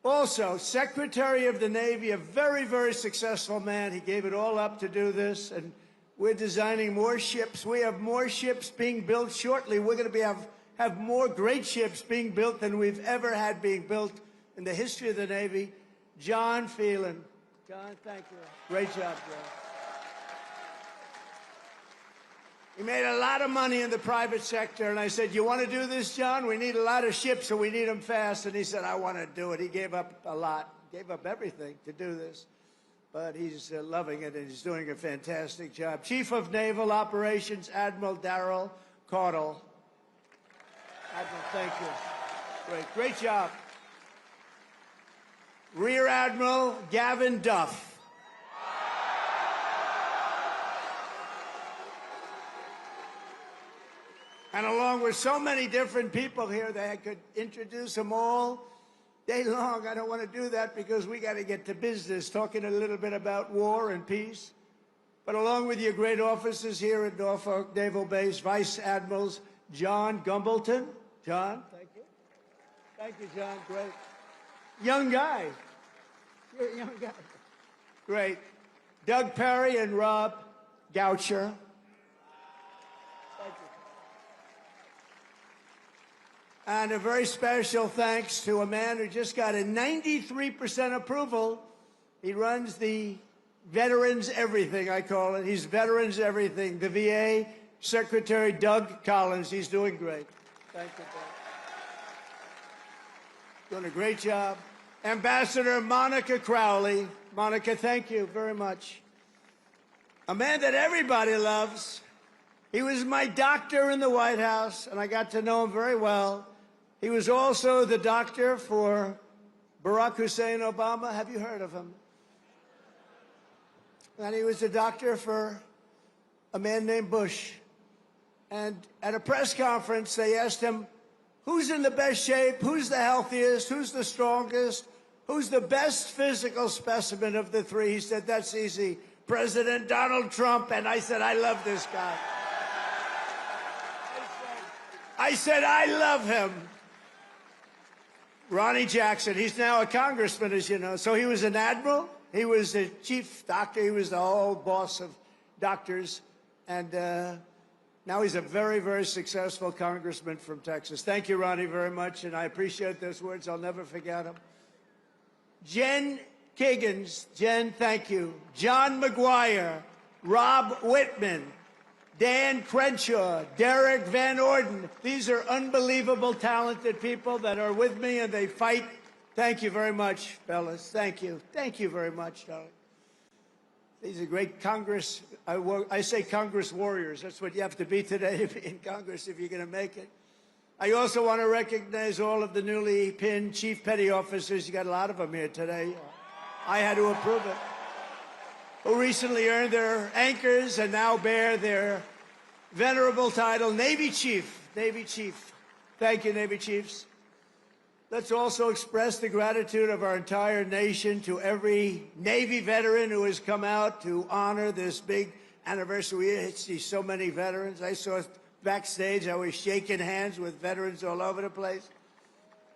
Also, Secretary of the Navy, a very, very successful man. He gave it all up to do this, and we're designing more ships. We have more ships being built shortly. We're going to have more great ships being built than we've ever had being built in the history of the Navy. John Phelan. John, thank you. Great job, John. He made a lot of money in the private sector, and I said, you want to do this, John? We need a lot of ships, and we need them fast. And he said, I want to do it. He gave up a lot, gave up everything to do this. But he's loving it, and he's doing a fantastic job. Chief of Naval Operations, Admiral Darrell Caudle. Admiral, thank you. Great job. Rear Admiral Gavin Duff. And along with so many different people here, that I could introduce them all day long. I don't want to do that because we got to get to business, talking a little bit about war and peace. But along with your great officers here at Norfolk Naval Base, Vice Admirals John Gumbleton. John, thank you. Thank you, John. Great. Young guy. You're a young guy. Great. Doug Perry and Rob Goucher. Thank you. And a very special thanks to a man who just got a 93% approval. He runs the Veterans Everything, I call it. He's Veterans Everything. The VA Secretary Doug Collins. He's doing great. Thank you, Doug. Doing a great job. Ambassador Monica Crowley. Monica, thank you very much. A man that everybody loves. He was my doctor in the White House, and I got to know him very well. He was also the doctor for Barack Hussein Obama. Have you heard of him? And he was a doctor for a man named Bush. And at a press conference, they asked him, who's in the best shape? Who's the healthiest? Who's the strongest? Who's the best physical specimen of the three? He said, that's easy. President Donald Trump. And I said, I love this guy. I said, I love him. Ronnie Jackson. He's now a congressman, as you know. So he was an admiral. He was the chief doctor. He was the whole boss of doctors. And now he's a very, very successful congressman from Texas. Thank you, Ronnie, very much. And I appreciate those words. I'll never forget them. Jen Kiggins. Jen, thank you. John McGuire. Rob Whitman. Dan Crenshaw. Derek Van Orden. These are unbelievable, talented people that are with me, and they fight. Thank you very much, fellas. Thank you. Thank you very much, darling. These are great Congress. I say Congress warriors. That's what you have to be today to be in Congress if you're going to make it. I also want to recognize all of the newly pinned chief petty officers. You got a lot of them here today. I had to approve it. Who recently earned their anchors and now bear their venerable title, Navy Chief. Navy Chief. Thank you, Navy Chiefs. Let's also express the gratitude of our entire nation to every Navy veteran who has come out to honor this big anniversary. We see so many veterans. I saw backstage, I was shaking hands with veterans all over the place.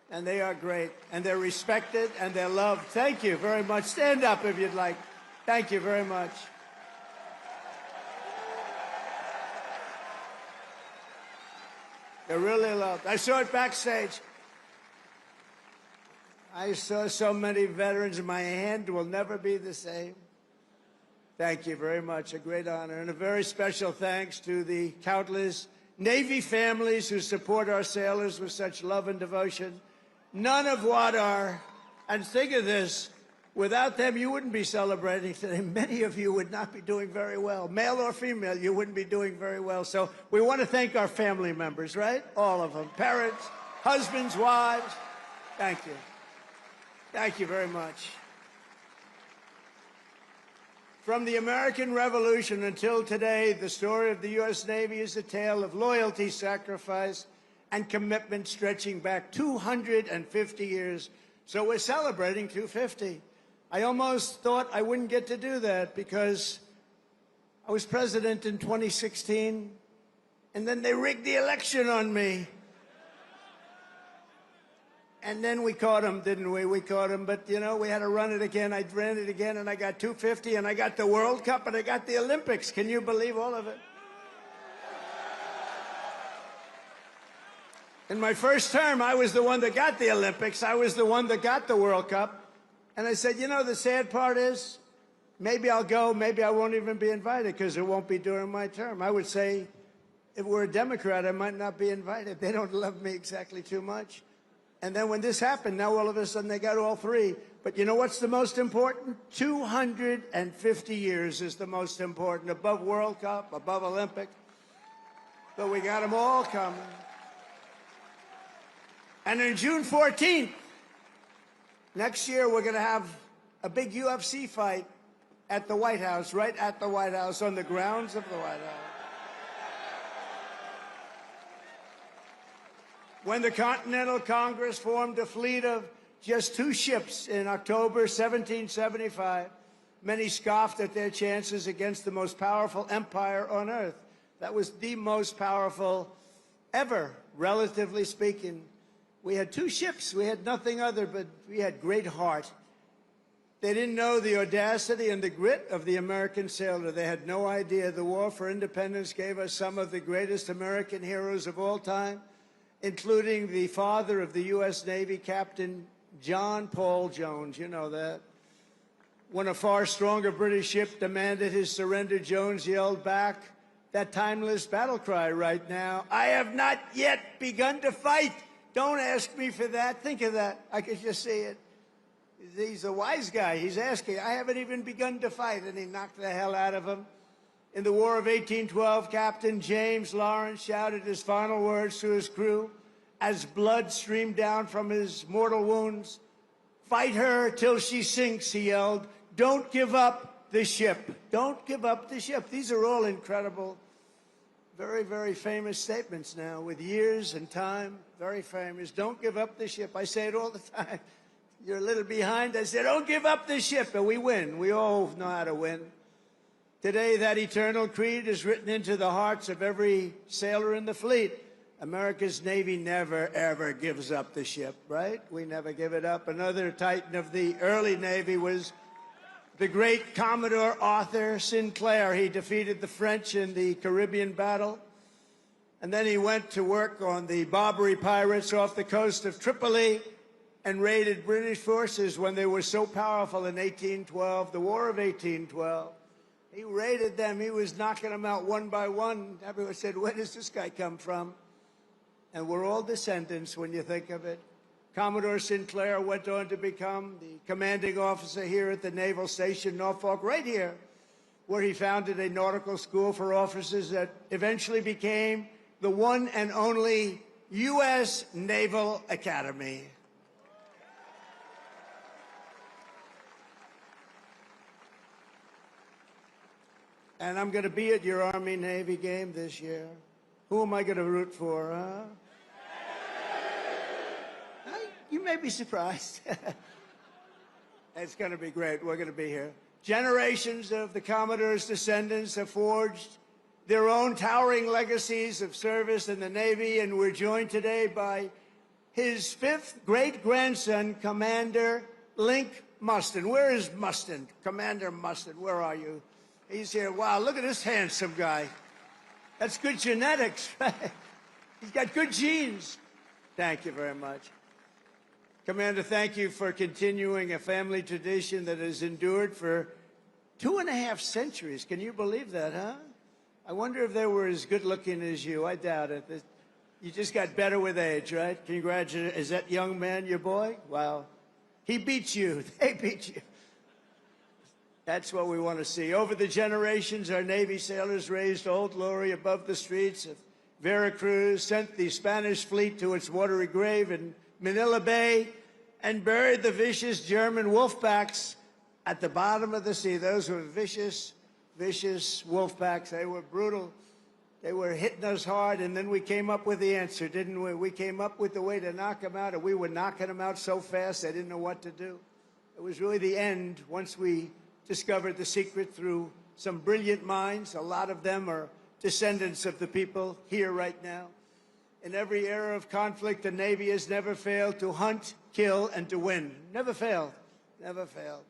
And they are great. And they're respected and they're loved. Thank you very much. Stand up if you'd like. Thank you very much. They're really loved. I saw it backstage. I saw so many veterans. My hand will never be the same. Thank you very much. A great honor. And a very special thanks to the countless Navy families who support our sailors with such love and devotion. None of what are, and think of this, without them, you wouldn't be celebrating today. Many of you would not be doing very well. Male or female, you wouldn't be doing very well. So we want to thank our family members, right? All of them. Parents, husbands, wives. Thank you. Thank you very much. From the American Revolution until today, the story of the U.S. Navy is a tale of loyalty, sacrifice, and commitment stretching back 250 years. So we're celebrating 250. I almost thought I wouldn't get to do that because I was president in 2016, and then they rigged the election on me. And then we caught him, didn't we? We caught him, but, you know, we had to run it again. I ran it again, and I got 250, and I got the World Cup, and I got the Olympics. Can you believe all of it? In my first term, I was the one that got the Olympics. I was the one that got the World Cup. And I said, you know, the sad part is, maybe I'll go, maybe I won't even be invited because it won't be during my term. I would say, if we're a Democrat, I might not be invited. They don't love me exactly too much. And then when this happened, now all of a sudden they got all three. But you know what's the most important? 250 years is the most important, above World Cup, above Olympic. But we got them all coming. And on June 14th, next year, we're going to have a big UFC fight at the White House, right at the White House, on the grounds of the White House. When the Continental Congress formed a fleet of just 2 ships in October 1775, many scoffed at their chances against the most powerful empire on earth. That was the most powerful ever, relatively speaking. We had 2 ships. We had nothing other, but we had great heart. They didn't know the audacity and the grit of the American sailor. They had no idea the war for independence gave us some of the greatest American heroes of all time, including the father of the U.S. Navy, Captain John Paul Jones. You know that. When a far stronger British ship demanded his surrender, Jones yelled back that timeless battle cry right now, "I have not yet begun to fight." Don't ask me for that. Think of that. I could just see it. He's a wise guy. He's asking, I haven't even begun to fight, and he knocked the hell out of him. In the War of 1812, Captain James Lawrence shouted his final words to his crew as blood streamed down from his mortal wounds. "Fight her till she sinks," he yelled. "Don't give up the ship. Don't give up the ship." These are all incredible, very, very famous statements now with years and time. Very famous. Don't give up the ship. I say it all the time. You're a little behind. I say, don't give up the ship, and we win. We all know how to win. Today, that eternal creed is written into the hearts of every sailor in the fleet. America's Navy never, ever gives up the ship, right? We never give it up. Another titan of the early Navy was the great Commodore Arthur Sinclair. He defeated the French in the Caribbean battle, and then he went to work on the Barbary pirates off the coast of Tripoli and raided British forces when they were so powerful in 1812, the War of 1812. He raided them. He was knocking them out one by one. Everyone said, where does this guy come from? And we're all descendants when you think of it. Commodore Sinclair went on to become the commanding officer here at the Naval Station Norfolk, right here, where he founded a nautical school for officers that eventually became the one and only U.S. Naval Academy. And I'm going to be at your Army-Navy game this year. Who am I going to root for, huh? You may be surprised. It's going to be great. We're going to be here. Generations of the Commodore's descendants have forged their own towering legacies of service in the Navy, and we're joined today by his 5th great-grandson, Commander Link Mustin. Where is Mustin? Commander Mustin, where are you? He's here. Wow, look at this handsome guy. That's good genetics, right? He's got good genes. Thank you very much. Commander, thank you for continuing a family tradition that has endured for 2.5 centuries. Can you believe that, huh? I wonder if they were as good looking as you. I doubt it. You just got better with age, right? Congratulations. Is that young man your boy? Wow. He beats you. They beat you. That's what we want to see. Over the generations, our Navy sailors raised Old Glory above the streets of Veracruz, sent the Spanish fleet to its watery grave in Manila Bay, and buried the vicious German wolfpacks at the bottom of the sea. Those were vicious, vicious wolfpacks. They were brutal. They were hitting us hard, and then we came up with the answer, didn't we? We came up with the way to knock them out, and we were knocking them out so fast they didn't know what to do. It was really the end once we discovered the secret through some brilliant minds. A lot of them are descendants of the people here right now. In every era of conflict, the Navy has never failed to hunt, kill, and to win. Never failed. Never failed.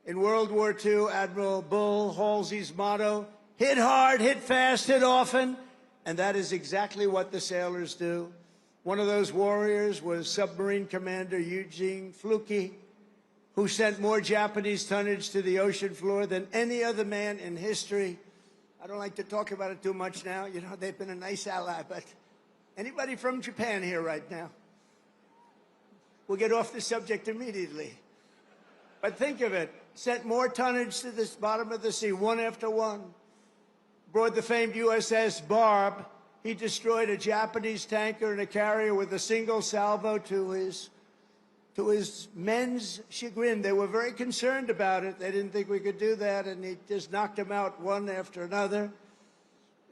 In World War II, Admiral Bull Halsey's motto, hit hard, hit fast, hit often, and that is exactly what the sailors do. One of those warriors was Submarine Commander Eugene Fluke, who sent more Japanese tonnage to the ocean floor than any other man in history. I don't like to talk about it too much now. You know, they've been a nice ally, but anybody from Japan here right now? We'll get off the subject immediately. But think of it. Sent more tonnage to the bottom of the sea, one after one. Aboard the famed USS Barb, he destroyed a Japanese tanker and a carrier with a single salvo to his men's chagrin. They were very concerned about it. They didn't think we could do that, and he just knocked them out one after another.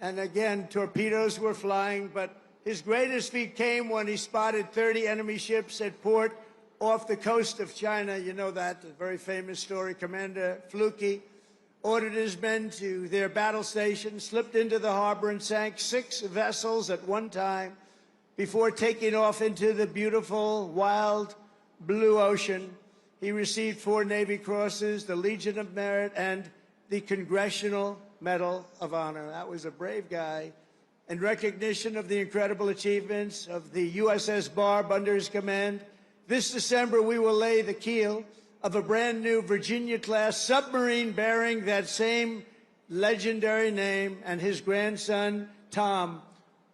And again, torpedoes were flying, but His greatest feat came when he spotted 30 enemy ships at port off the coast of China. You know that, the very famous story. Commander Fluke ordered his men to their battle station, slipped into the harbor, and sank 6 vessels at one time before taking off into the beautiful, wild blue ocean. He received 4 Navy Crosses, the Legion of Merit, and the Congressional Medal of Honor. That was a brave guy. In recognition of the incredible achievements of the USS Barb under his command, this December we will lay the keel of a brand new Virginia-class submarine bearing that same legendary name, and his grandson, Tom,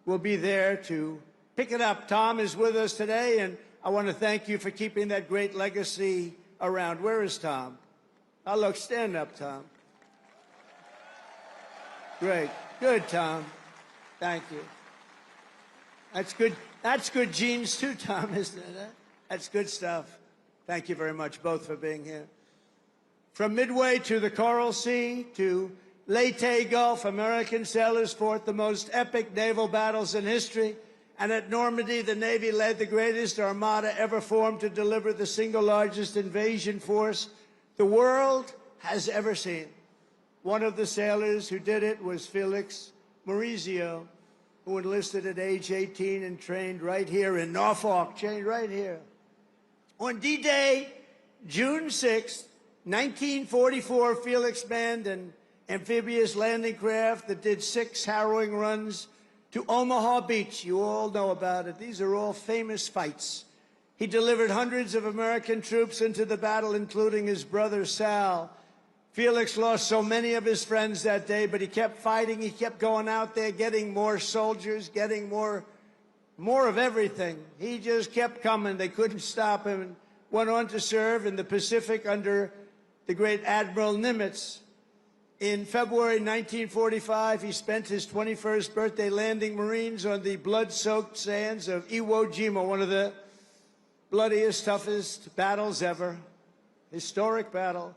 will be there to pick it up. Tom is with us today, and I want to thank you for keeping that great legacy around. Where is Tom? Oh, look, stand up, Tom. Great. Good, Tom. Thank you. That's good. That's good genes too, Tom, isn't it? That's good stuff. Thank you very much, both, for being here. From Midway to the Coral Sea to Leyte Gulf, American sailors fought the most epic naval battles in history. And at Normandy, the Navy led the greatest armada ever formed to deliver the single largest invasion force the world has ever seen. One of the sailors who did it was Felix Maurizio, who enlisted at age 18 and trained right here in Norfolk, trained right here. On D-Day, June 6, 1944, Felix manned an amphibious landing craft that did 6 harrowing runs to Omaha Beach. You all know about it. These are all famous fights. He delivered hundreds of American troops into the battle, including his brother Sal. Felix lost so many of his friends that day, but he kept fighting. He kept going out there, getting more soldiers, getting more of everything. He just kept coming. They couldn't stop him, and went on to serve in the Pacific under the great Admiral Nimitz. In February 1945, he spent his 21st birthday landing Marines on the blood-soaked sands of Iwo Jima, one of the bloodiest, toughest battles ever. Historic battle.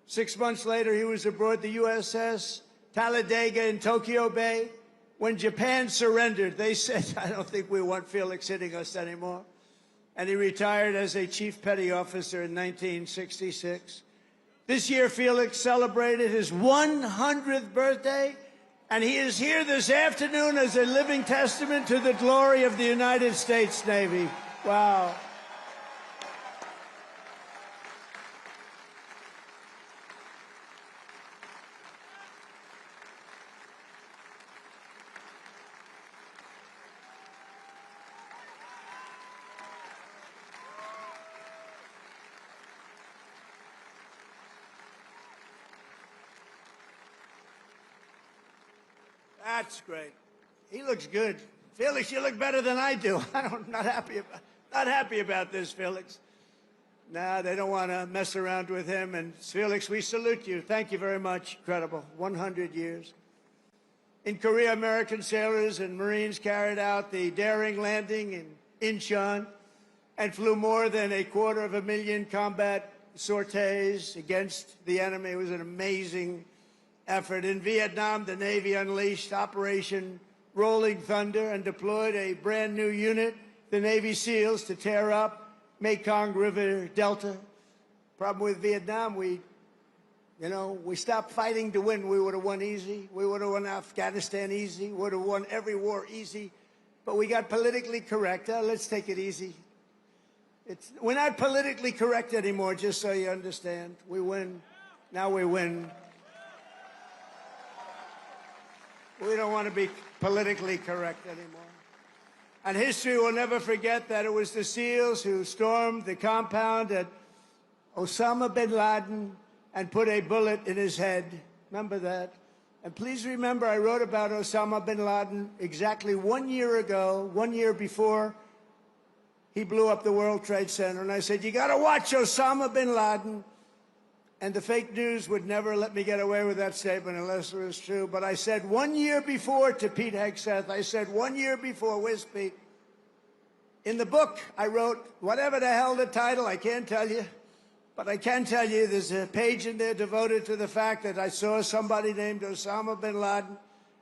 6 months later, he was aboard the USS Talladega in Tokyo Bay. When Japan surrendered, they said, I don't think we want Felix hitting us anymore. And he retired as a Chief Petty Officer in 1966. This year, Felix celebrated his 100th birthday, and he is here this afternoon as a living testament to the glory of the United States Navy. Wow. That's great. He looks good. Felix, you look better than I do. I'm not happy about this, Felix. Nah, they don't want to mess around with him. And Felix, we salute you. Thank you very much. Incredible. 100 years. In Korea, American sailors and Marines carried out the daring landing in Incheon and flew more than 250,000 combat sorties against the enemy. It was an amazing effort. In Vietnam, the Navy unleashed Operation Rolling Thunder and deployed a brand new unit, the Navy SEALs, to tear up Mekong River Delta. Problem with Vietnam, we stopped fighting to win. We would have won easy. We would have won Afghanistan easy. Would have won every war easy. But we got politically correct. Let's take it easy. We're not politically correct anymore, just so you understand. We win. Now we win. We don't want to be politically correct anymore. And history will never forget that it was the SEALs who stormed the compound at Osama bin Laden and put a bullet in his head. Remember that? And please remember, I wrote about Osama bin Laden exactly 1 year ago, 1 year before he blew up the World Trade Center. And I said, you got to watch Osama bin Laden. And the fake news would never let me get away with that statement unless it was true. But I said 1 year before to Pete Hegseth, I said 1 year before, where's Pete? In the book, I wrote, whatever the hell the title, I can't tell you. But I can tell you there's a page in there devoted to the fact that I saw somebody named Osama bin Laden,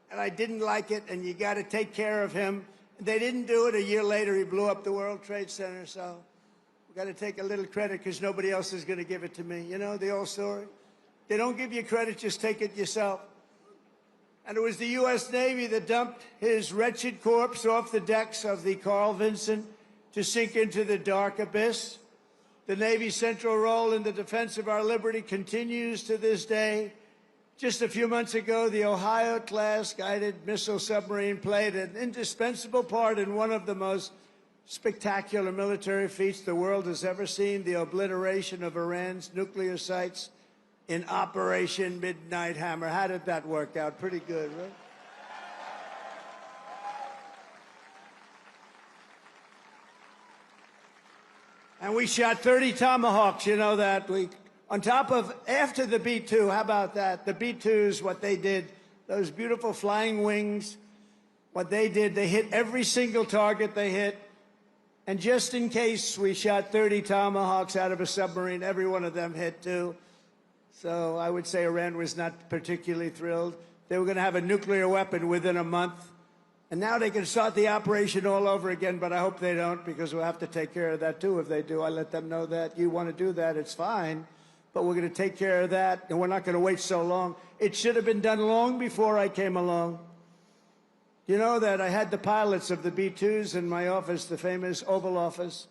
and I didn't like it, and you got to take care of him. They didn't do it. A year later, he blew up the World Trade Center. So we got to take a little credit because nobody else is going to give it to me. You know the old story? They don't give you credit, just take it yourself. And it was the U.S. Navy that dumped his wretched corpse off the decks of the Carl Vinson to sink into the dark abyss. The Navy's central role in the defense of our liberty continues to this day. Just a few months ago, the Ohio-class guided missile submarine played an indispensable part in one of the most spectacular military feats the world has ever seen, the obliteration of Iran's nuclear sites in Operation Midnight Hammer. How did that work out? Pretty good, right? And we shot 30 Tomahawks, you know that. On top of, after the B-2, how about that? The B-2s, what they did, those beautiful flying wings, what they did, they hit every single target they hit. And just in case, we shot 30 Tomahawks out of a submarine, every one of them hit too. So I would say Iran was not particularly thrilled. They were going to have a nuclear weapon within a month. And now they can start the operation all over again, but I hope they don't, because we'll have to take care of that too if they do. I let them know that. You want to do that, it's fine. But we're going to take care of that, and we're not going to wait so long. It should have been done long before I came along. You know that I had the pilots of the B-2s in my office, the famous Oval Office.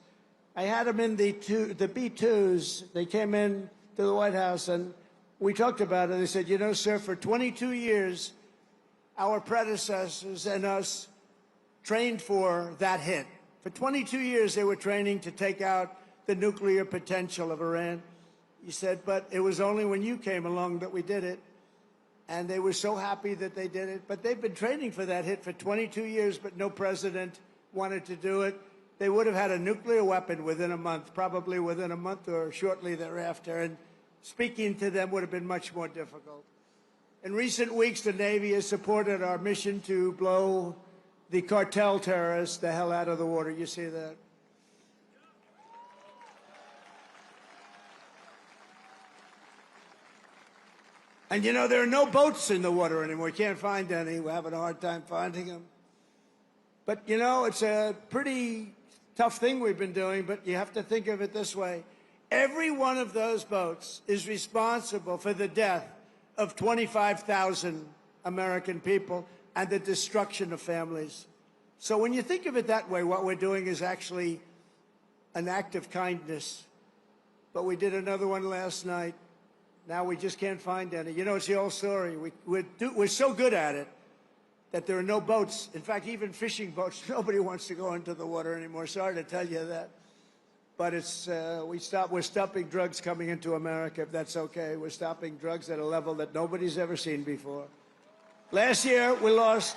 I had them in the B-2s. They came in to the White House, and we talked about it. They said, you know, sir, for 22 years, our predecessors and us trained for that hit. For 22 years, they were training to take out the nuclear potential of Iran. He said, but it was only when you came along that we did it. And they were so happy that they did it. But they've been training for that hit for 22 years, but no president wanted to do it. They would have had a nuclear weapon within a month, probably within a month or shortly thereafter. And speaking to them would have been much more difficult. In recent weeks, the Navy has supported our mission to blow the cartel terrorists the hell out of the water. You see that? And, you know, there are no boats in the water anymore. We can't find any. We're having a hard time finding them. But, you know, it's a pretty tough thing we've been doing, but you have to think of it this way. Every one of those boats is responsible for the death of 25,000 American people and the destruction of families. So when you think of it that way, what we're doing is actually an act of kindness. But we did another one last night. Now we just can't find any. You know, it's the old story. We're so good at it that there are no boats. In fact, even fishing boats, nobody wants to go into the water anymore. Sorry to tell you that. But it's, we're stopping drugs coming into America, if that's okay. We're stopping drugs at a level that nobody's ever seen before. Last year, we lost,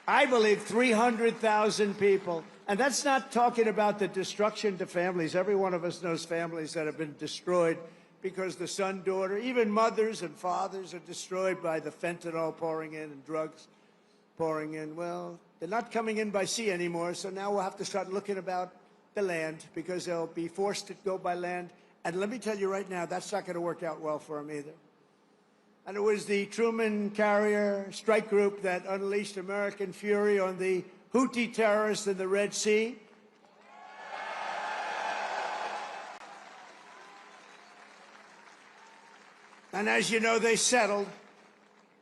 I believe, 300,000 people. And that's not talking about the destruction to families. Every one of us knows families that have been destroyed because the son, daughter, even mothers and fathers are destroyed by the fentanyl pouring in and drugs pouring in. Well, they're not coming in by sea anymore, so now we'll have to start looking about the land because they'll be forced to go by land. And let me tell you right now, that's not going to work out well for them either. And it was the Truman carrier strike group that unleashed American fury on the Houthi terrorists in the Red Sea. And as you know, they settled.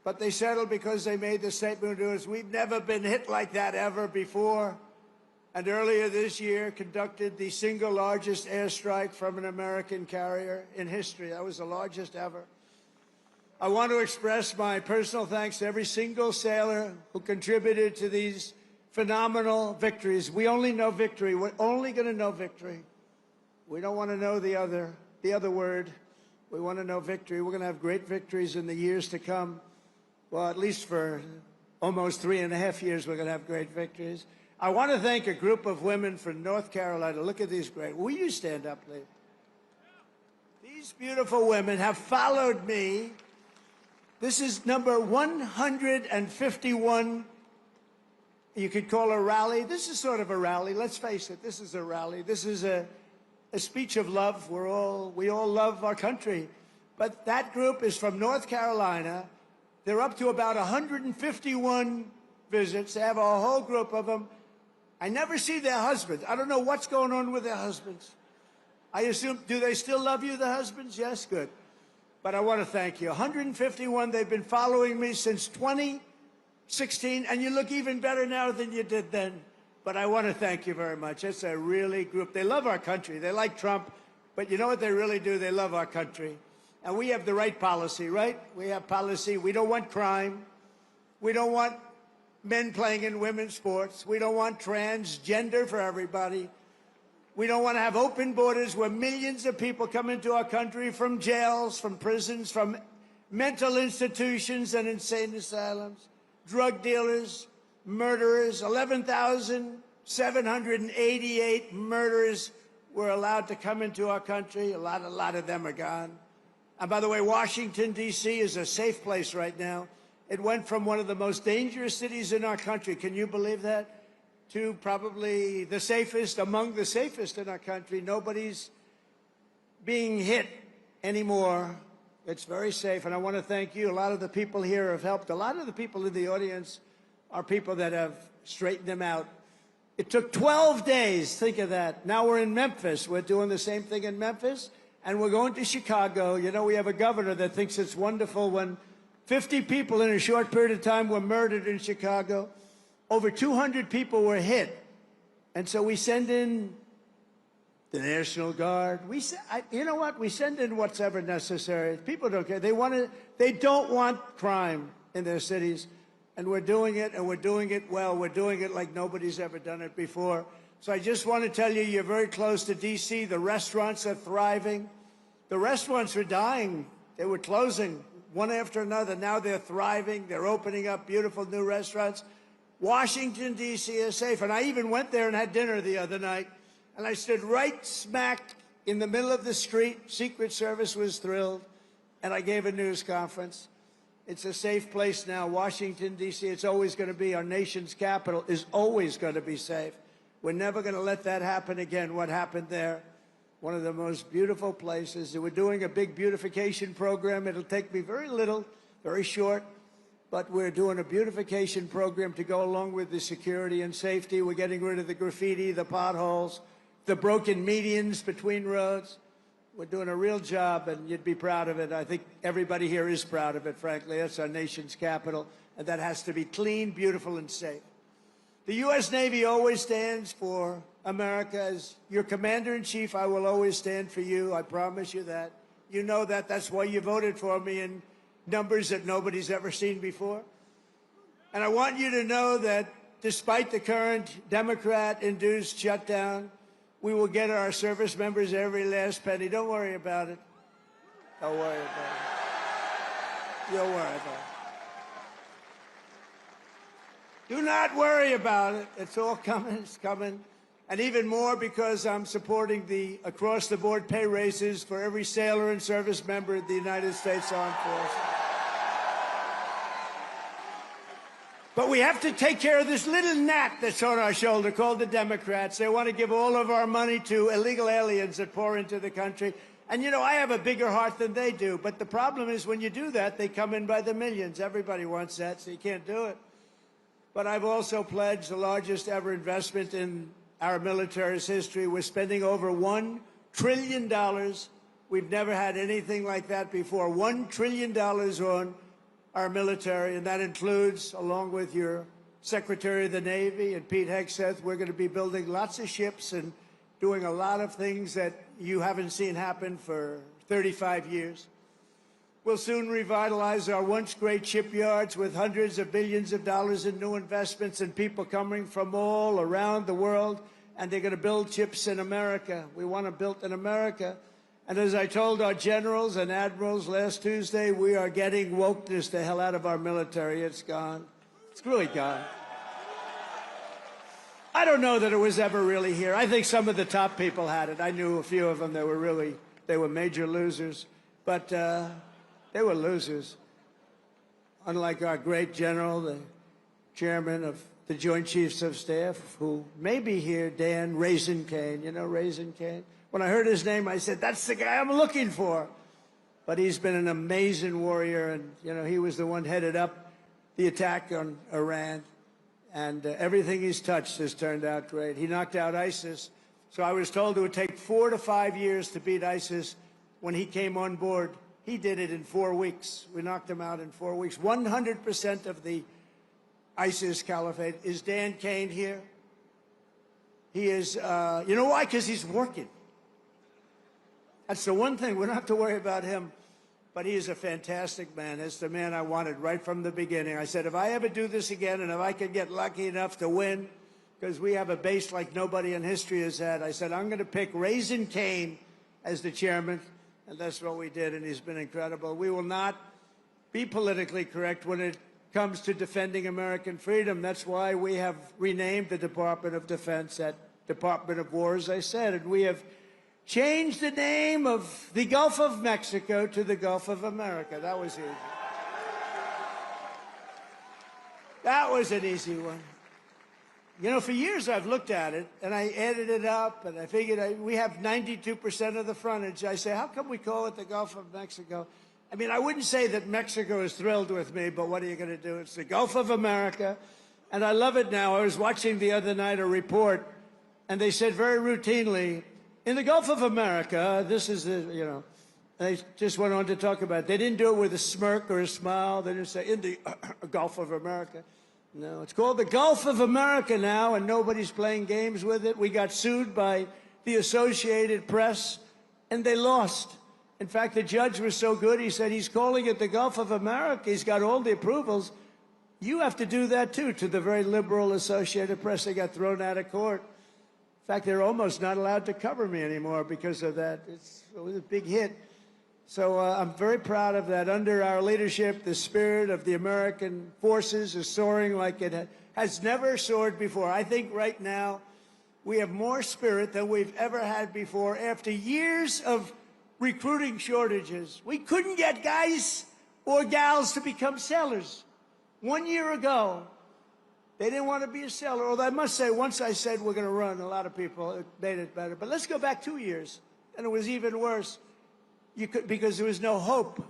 But they settled because they made the statement to us, we've never been hit like that ever before. And earlier this year, conducted the single largest airstrike from an American carrier in history. That was the largest ever. I want to express my personal thanks to every single sailor who contributed to these phenomenal victories. We only know victory. We're only going to know victory. We don't want to know the other word. We want to know victory. We're going to have great victories in the years to come. Well, at least for almost 3.5 years, we're going to have great victories. I want to thank a group of women from North Carolina. Look at these great. Will you stand up, please? These beautiful women have followed me. This is number 151. You could call a rally. This is sort of a rally. Let's face it. This is a rally. This is a speech of love. We all love our country. But that group is from North Carolina. They're up to about 151 visits. They have a whole group of them. I never see their husbands. I don't know what's going on with their husbands. I assume, do they still love you, the husbands? Yes, good. But I want to thank you. 151, they've been following me since 2016, and you look even better now than you did then. But I want to thank you very much. It's a really group. They love our country. They like Trump, but you know what they really do? They love our country. And we have the right policy, right? We have policy. We don't want crime. We don't want men playing in women's sports. We don't want transgender for everybody. We don't want to have open borders where millions of people come into our country from jails, from prisons, from mental institutions and insane asylums, drug dealers, murderers. 11,788 murderers were allowed to come into our country. A lot of them are gone. And by the way, Washington, D.C. is a safe place right now. It went from one of the most dangerous cities in our country, can you believe that, to probably the safest, among the safest in our country. Nobody's being hit anymore. It's very safe, and I want to thank you. A lot of the people here have helped. A lot of the people in the audience are people that have straightened them out. It took 12 days, think of that. Now we're in Memphis. We're doing the same thing in Memphis, and we're going to Chicago. You know, we have a governor that thinks it's wonderful when 50 people in a short period of time were murdered in Chicago. Over 200 people were hit. And so we send in the National Guard. You know what? We send in what's ever necessary. People don't care. They don't want crime in their cities. And we're doing it, and we're doing it well. We're doing it like nobody's ever done it before. So I just want to tell you, you're very close to D.C. The restaurants are thriving. The restaurants were dying. They were closing one after another. Now they're thriving. They're opening up beautiful new restaurants. Washington, D.C. is safe. And I even went there and had dinner the other night. And I stood right smack in the middle of the street. Secret Service was thrilled. And I gave a news conference. It's a safe place now. Washington, D.C., it's always going to be. Our nation's capital is always going to be safe. We're never going to let that happen again, what happened there. One of the most beautiful places. We're doing a big beautification program. It'll take me very little, very short. But we're doing a beautification program to go along with the security and safety. We're getting rid of the graffiti, the potholes, the broken medians between roads. We're doing a real job, and you'd be proud of it. I think everybody here is proud of it, frankly. That's our nation's capital, and that has to be clean, beautiful, and safe. The U.S. Navy always stands for America. As your commander-in-chief, I will always stand for you. I promise you that. You know that. That's why you voted for me in numbers that nobody's ever seen before. And I want you to know that despite the current Democrat-induced shutdown, we will get our service members every last penny. Don't worry about it. Don't worry about it. Don't worry about it. Do not worry about it. It's all coming. It's coming. And even more because I'm supporting the across-the-board pay raises for every sailor and service member of the United States Armed Forces. But we have to take care of this little gnat that's on our shoulder called the Democrats. They want to give all of our money to illegal aliens that pour into the country. And, you know, I have a bigger heart than they do. But the problem is when you do that, they come in by the millions. Everybody wants that, so you can't do it. But I've also pledged the largest ever investment in our military's history. We're spending over $1 trillion. We've never had anything like that before. $1 trillion on our military, and that includes, along with your Secretary of the Navy and Pete Hegseth, we're going to be building lots of ships and doing a lot of things that you haven't seen happen for 35 years. We'll soon revitalize our once great shipyards with hundreds of billions of dollars in new investments and people coming from all around the world, and they're going to build ships in America. We want them built in America. And as I told our generals and admirals last Tuesday, we are getting wokeness the hell out of our military. It's gone. It's really gone. I don't know that it was ever really here. I think some of the top people had it. I knew a few of them that were they were major losers. But they were losers. Unlike our great general, the chairman of the Joint Chiefs of Staff, who may be here, Dan Raisin Cane. You know Raisin Cane? When I heard his name, I said, that's the guy I'm looking for. But he's been an amazing warrior, and, you know, he was the one headed up the attack on Iran. and everything he's touched has turned out great. He knocked out ISIS. So I was told it would take 4 to 5 years to beat ISIS. When he came on board, he did it in 4 weeks. We knocked him out in 4 weeks. 100% of the ISIS caliphate. Is Dan Kane here? He is, you know why? Because he's working. That's the one thing. We don't have to worry about him. But he is a fantastic man. It's the man I wanted right from the beginning. I said, if I ever do this again and if I could get lucky enough to win, because we have a base like nobody in history has had, I said, I'm going to pick Raising Cane as the chairman. And that's what we did, and he's been incredible. We will not be politically correct when it comes to defending American freedom. That's why we have renamed the Department of Defense at Department of War, as I said, and we have changed the name of the Gulf of Mexico to the Gulf of America. That was easy. That was an easy one. You know, for years I've looked at it, and I added it up, and I figured we have 92% of the frontage. I say, how come we call it the Gulf of Mexico? I mean, I wouldn't say that Mexico is thrilled with me, but what are you going to do? It's the Gulf of America, and I love it now. I was watching the other night a report, and they said very routinely, in the Gulf of America, this is the, you know, they just went on to talk about it. They didn't do it with a smirk or a smile. They didn't say, in the Gulf of America. No, it's called the Gulf of America now, and nobody's playing games with it. We got sued by the Associated Press, and they lost. In fact, the judge was so good, he said, he's calling it the Gulf of America. He's got all the approvals. You have to do that, too, to the very liberal Associated Press. They got thrown out of court. In fact, they're almost not allowed to cover me anymore because of that. It was a big hit. So I'm very proud of that. Under our leadership, the spirit of the American forces is soaring like it has never soared before. I think right now we have more spirit than we've ever had before. After years of recruiting shortages, we couldn't get guys or gals to become sailors. 1 year ago, they didn't want to be a sailor. Although I must say, once I said we're going to run, a lot of people, it made it better. But let's go back 2 years, and it was even worse. Because there was no hope.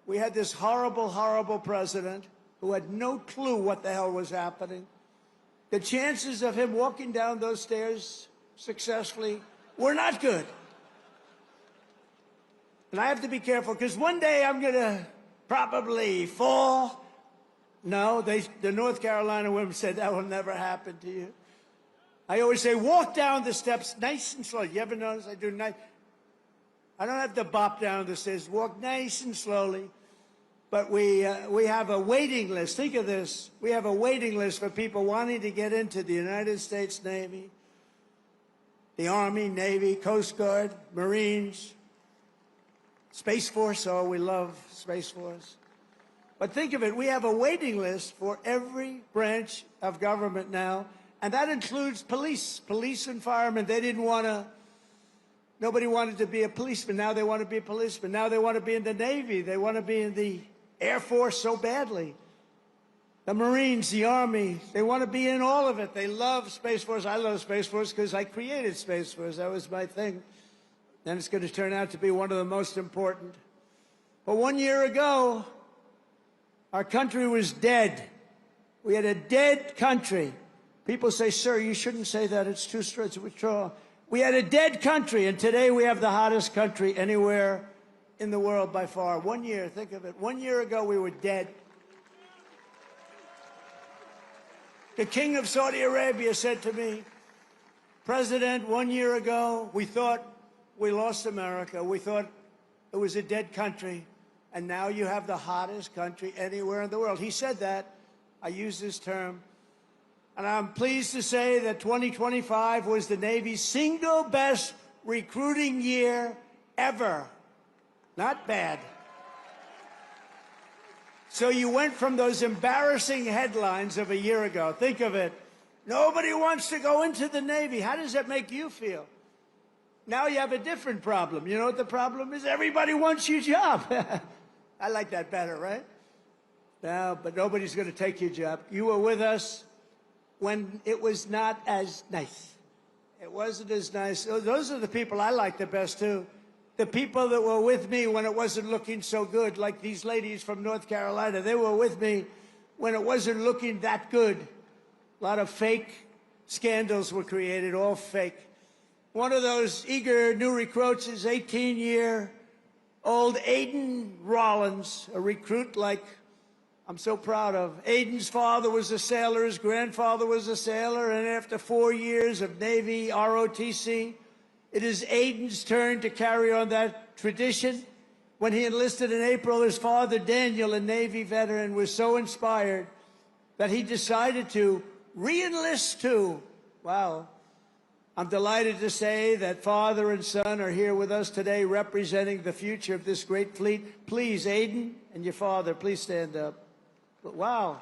We had this horrible, horrible president who had no clue what the hell was happening. The chances of him walking down those stairs successfully were not good. And I have to be careful, because one day I'm going to probably fall. No, the North Carolina women said that will never happen to you. I always say, walk down the steps nice and slow. You ever notice I do nice? I don't have to bop down the stairs. Walk nice and slowly. But we have a waiting list. Think of this. We have a waiting list for people wanting to get into the United States Navy, the Army, Navy, Coast Guard, Marines, Space Force. Oh, we love Space Force. But think of it. We have a waiting list for every branch of government now. And that includes police and firemen. They didn't want to. Nobody wanted to be a policeman. Now they want to be a policeman. Now they want to be in the Navy. They want to be in the Air Force so badly. The Marines, the Army, they want to be in all of it. They love Space Force. I love Space Force because I created Space Force. That was my thing. And it's going to turn out to be one of the most important. But 1 year ago, our country was dead. We had a dead country. People say, sir, you shouldn't say that. It's too straight. It's true. We had a dead country, and today we have the hottest country anywhere in the world by far. 1 year, think of it. 1 year ago, we were dead. The King of Saudi Arabia said to me, President, 1 year ago, we thought we lost America. We thought it was a dead country, and now you have the hottest country anywhere in the world. He said that. I use this term. And I'm pleased to say that 2025 was the Navy's single best recruiting year ever. Not bad. So you went from those embarrassing headlines of a year ago. Think of it. Nobody wants to go into the Navy. How does that make you feel? Now you have a different problem. You know what the problem is? Everybody wants your job. I like that better, right? No, but nobody's going to take your job. You were with us when it was not as nice. It wasn't as nice. Those are the people I like the best, too. The people that were with me when it wasn't looking so good, like these ladies from North Carolina. They were with me when it wasn't looking that good. A lot of fake scandals were created, all fake. One of those eager new recruits is 18-year-old Aiden Rollins, a recruit like I'm so proud of. Aiden's father was a sailor, his grandfather was a sailor, and after 4 years of Navy ROTC, it is Aiden's turn to carry on that tradition. When he enlisted in April, his father, Daniel, a Navy veteran, was so inspired that he decided to re-enlist too. Wow. I'm delighted to say that father and son are here with us today representing the future of this great fleet. Please, Aiden and your father, please stand up. Wow.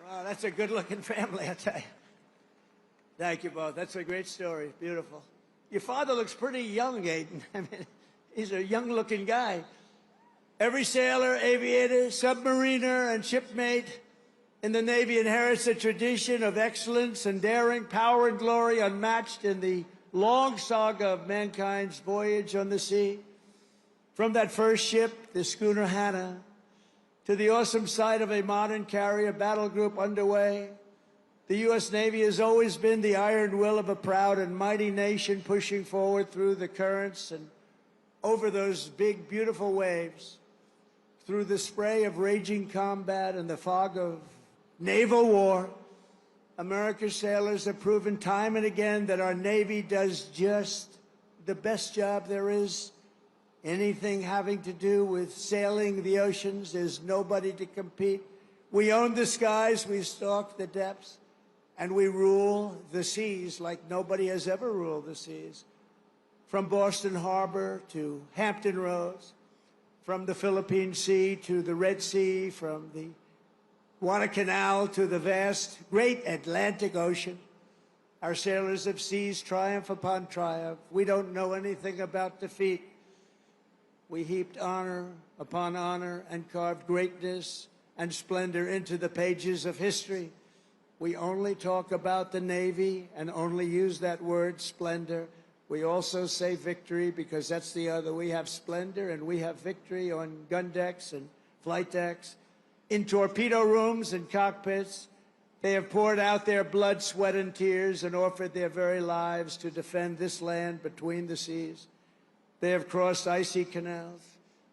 Wow, that's a good-looking family, I tell you. Thank you both. That's a great story. Beautiful. Your father looks pretty young, Aiden. I mean, he's a young-looking guy. Every sailor, aviator, submariner, and shipmate in the Navy inherits a tradition of excellence and daring, power and glory unmatched in the long saga of mankind's voyage on the sea. From that first ship, the schooner Hannah, to the awesome sight of a modern carrier battle group underway, the U.S. Navy has always been the iron will of a proud and mighty nation pushing forward through the currents and over those big, beautiful waves, through the spray of raging combat and the fog of naval war. America's sailors have proven time and again that our Navy does just the best job there is. Anything having to do with sailing the oceans, there's nobody to compete. We own the skies, we stalk the depths, and we rule the seas like nobody has ever ruled the seas. From Boston Harbor to Hampton Roads, from the Philippine Sea to the Red Sea, from the Guadalcanal to the vast, great Atlantic Ocean. Our sailors have seized triumph upon triumph. We don't know anything about defeat. We heaped honor upon honor and carved greatness and splendor into the pages of history. We only talk about the Navy and only use that word, splendor. We also say victory because that's the other. We have splendor and we have victory on gun decks and flight decks. In torpedo rooms and cockpits, they have poured out their blood, sweat, and tears and offered their very lives to defend this land between the seas. They have crossed icy canals,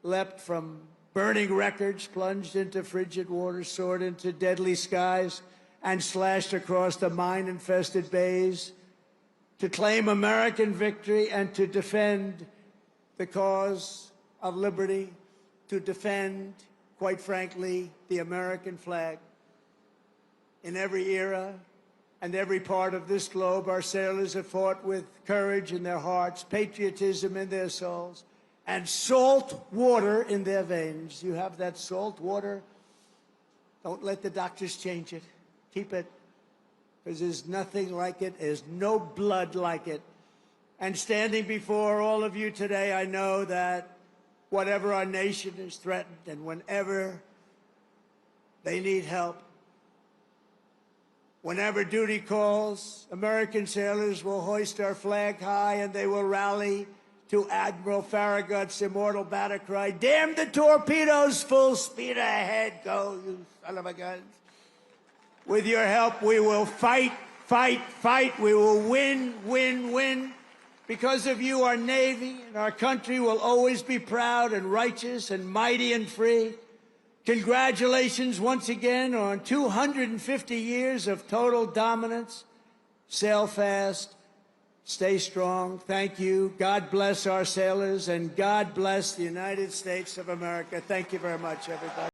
leapt from burning wreckage, plunged into frigid waters, soared into deadly skies, and slashed across the mine-infested bays to claim American victory and to defend the cause of liberty, to defend, quite frankly, the American flag. In every era and every part of this globe, our sailors have fought with courage in their hearts, patriotism in their souls, and salt water in their veins. You have that salt water. Don't let the doctors change it. Keep it, because there's nothing like it. There's no blood like it. And standing before all of you today, I know that whatever our nation is threatened and whenever they need help, whenever duty calls, American sailors will hoist our flag high and they will rally to Admiral Farragut's immortal battle cry, "Damn the torpedoes, full speed ahead, go, you son of a gun." With your help, we will fight, fight, fight. We will win, win, win. Because of you, our Navy and our country will always be proud and righteous and mighty and free. Congratulations once again on 250 years of total dominance. Sail fast, stay strong. Thank you. God bless our sailors, and God bless the United States of America. Thank you very much, everybody.